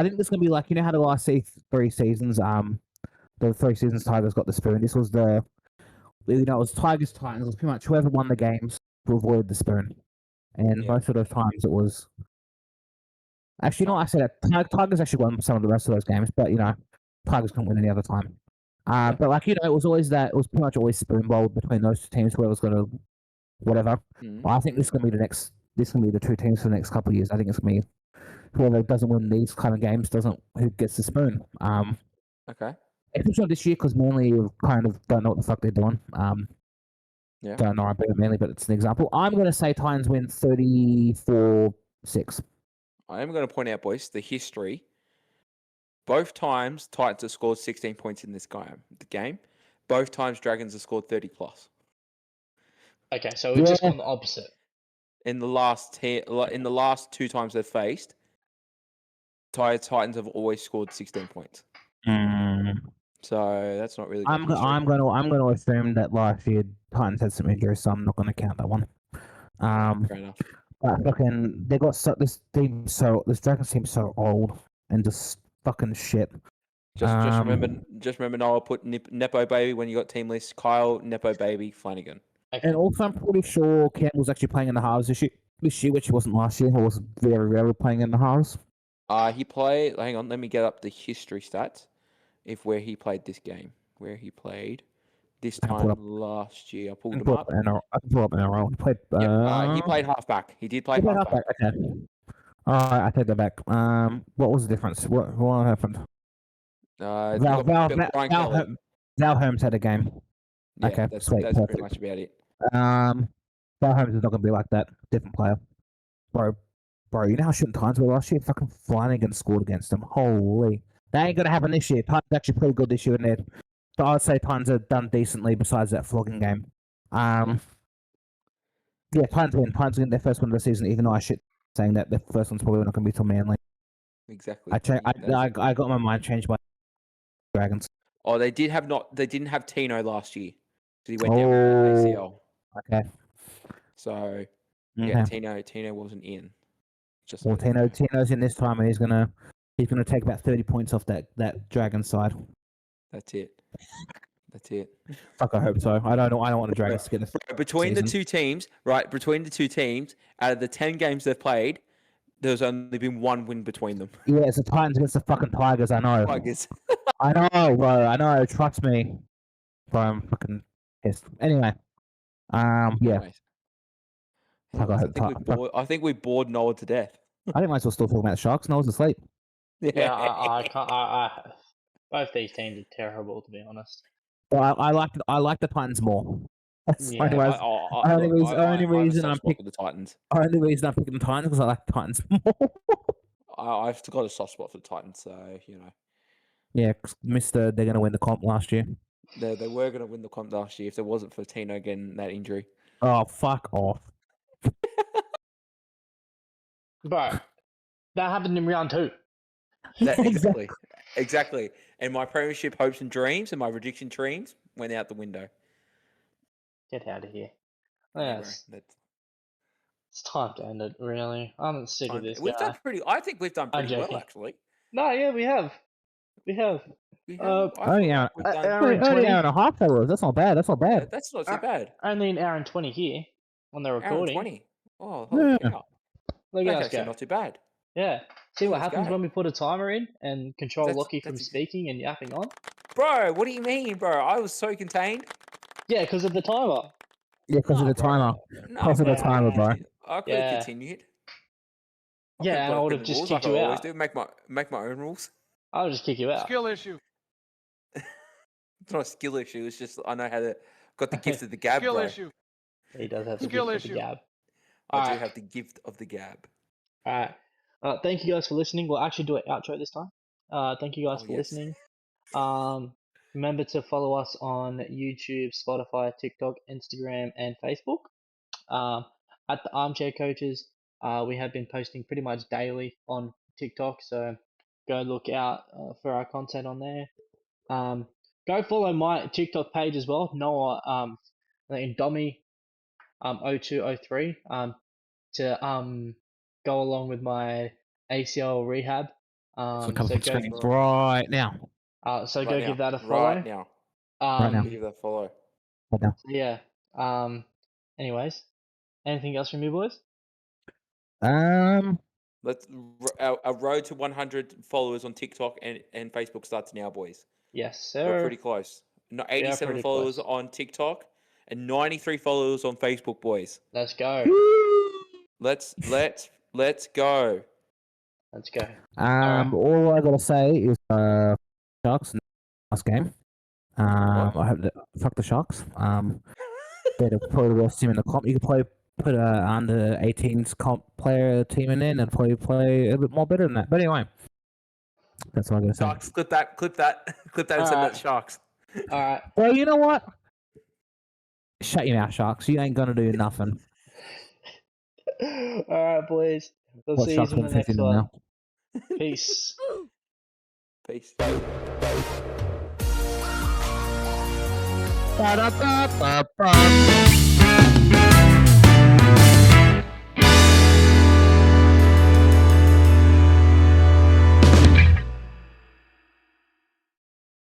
think it's going to be like, you know how the last 3 seasons, the 3 seasons Tigers got the spoon. This was it was Tigers Titans. It was pretty much whoever won the games to avoid the spoon, and most of those times it was. Actually, no, I said that Tigers actually won some of the rest of those games, but Tigers couldn't win any other time. But like it was always that. It was pretty much always spoon bowl between those 2 teams. Whoever's going to whatever. I think this is going to be This is going to be the 2 teams for the next couple of years. I think it's going to be whoever doesn't win these kind of games who gets the spoon. Okay. It's not this year because Manly kind of don't know what the fuck they're doing. Yeah. Don't know about Manly, but it's an example. I'm going to say Titans win 34-6. I am going to point out, boys, the history. Both times Titans have scored 16 points in this game. Both times Dragons have scored 30 plus. Okay, so we've just gone the opposite. In the last 2 times they've faced, Titans have always scored 16 points. So that's not really. I'm going to assume that last year Titans had some injuries, so I'm not going to count that one. Fair enough. But fucking, they got this Dragons team so old and just fucking shit. Just remember Noah put Nepo Baby when you got team list. Kyle, Nepo Baby, Flanagan. Okay. And also, I'm pretty sure Campbell's actually playing in the halves this year, which he wasn't last year. He was very rarely playing in the halves. He played. Hang on, let me get up the history stats. Where he played this game, where he played this time last year. I pulled him up. I can pull up an arrow. He played. He played halfback. He did play halfback. Okay. All right, I take that back. What was the difference? What happened? Val Holmes had a game. Yeah, okay, that's sweet. That's pretty much about it. Val Holmes is not gonna be like that. Different player, bro. You know how shit Titans were last year? Fucking Flanagan scored against them. Holy, that ain't gonna happen this year. Titans actually pretty good this year, and they're. So I'd say Titans have done decently besides that flogging game. Yeah, Titans win their first win of the season, even though I shit saying that their first one's probably not gonna be till Manly. Exactly. I got my mind changed by Dragons. Oh, they didn't have Tino last year because he went down with ACL. Okay. So yeah, Tino wasn't in. Tino's in this time, and he's gonna take about 30 points off that Dragon side. That's it. Fuck, I hope so. I don't want the Dragons to get this. Between the two teams, out of the 10 games they've played, there's only been 1 win between them. Yeah, it's the Titans against the fucking Tigers. I know. Tigers. I know, bro. I know. Trust me. Bro, I'm fucking pissed. Anyway, yeah. Anyways. Fuck, I think we bored Noah to death. I think might as well still talking about Sharks. Noah's asleep. Yeah, I can't. Both these teams are terrible, to be honest. Well, I like the Titans more. Only reason I'm picking the Titans. Only reason I'm picking the Titans because I like the Titans more. I've got a soft spot for the Titans, so Yeah, they're going to win the comp last year. They were going to win the comp last year if there wasn't for Tino getting that injury. Oh, fuck off. But that happened in round 2. Exactly. And my premiership hopes and dreams and my prediction dreams went out the window. Get out of here. Anyway, it's time to end it, really. I'm sick of this guy. I think we've done pretty well, actually. No, yeah, we have. Only an hour and a half, fellas. That's not bad. Yeah, that's not too bad. Only an hour and 20 here on the recording. Hour and 20. Oh, holy cow. Look at us actually go. not too bad. Yeah. See what let's happens go. when we put a timer in and control That's- Lochie from that's- speaking and yapping on? Bro, what do you mean, bro? I was so contained. Yeah, because of the timer. Yeah, because of the bro. timer. Nah, Because of the bro, timer, bro. I could have Yeah. continued. I Yeah, could've and I would broken have the just rules kicked like I you always out. do. Make my own rules. I would just kick you out. Skill issue. It's not a skill issue. It's just I know how to. Got the gift of the gab, Skill bro. issue. He does have the Skill gift of the issue. gab. I do Alright. have the gift of the gab. All right. Thank you guys for listening. We'll actually do an outro this time. Thank you guys Oh, for yes. listening. Remember to follow us on YouTube, Spotify, TikTok, Instagram, and Facebook. At the Armchair Coaches, we have been posting pretty much daily on TikTok, so go look out for our content on there. Go follow my TikTok page as well, Noah in Dommy 0203 to go along with my ACL rehab. So So come go from screen right now. so Right go now. give that a follow. Right now. Right now. Give that a follow. Right now. So yeah. Anyways, anything else from you boys? Let's our road to 100 followers on TikTok and Facebook starts now, boys. Yes, We're sir. pretty close. No, We are 87 pretty followers close. on TikTok and 93 followers on Facebook, boys. Let's go. Let's go. Let's go. All I gotta say is Sharks, nice game. I hope that fuck the Sharks. They're probably the worst team in the comp. You could probably put a under 18s comp player team in there and probably play a bit more better than that. But anyway, that's all I'm gonna say. Sharks, clip that, and send that Alright. to Sharks. All right. Well, you know what? Shut your mouth, Sharks. You ain't gonna do nothing. All right, boys. We'll What see you Sharks in the been next thinking one. now? Peace. Peace. Ba-da-ba-ba-ba.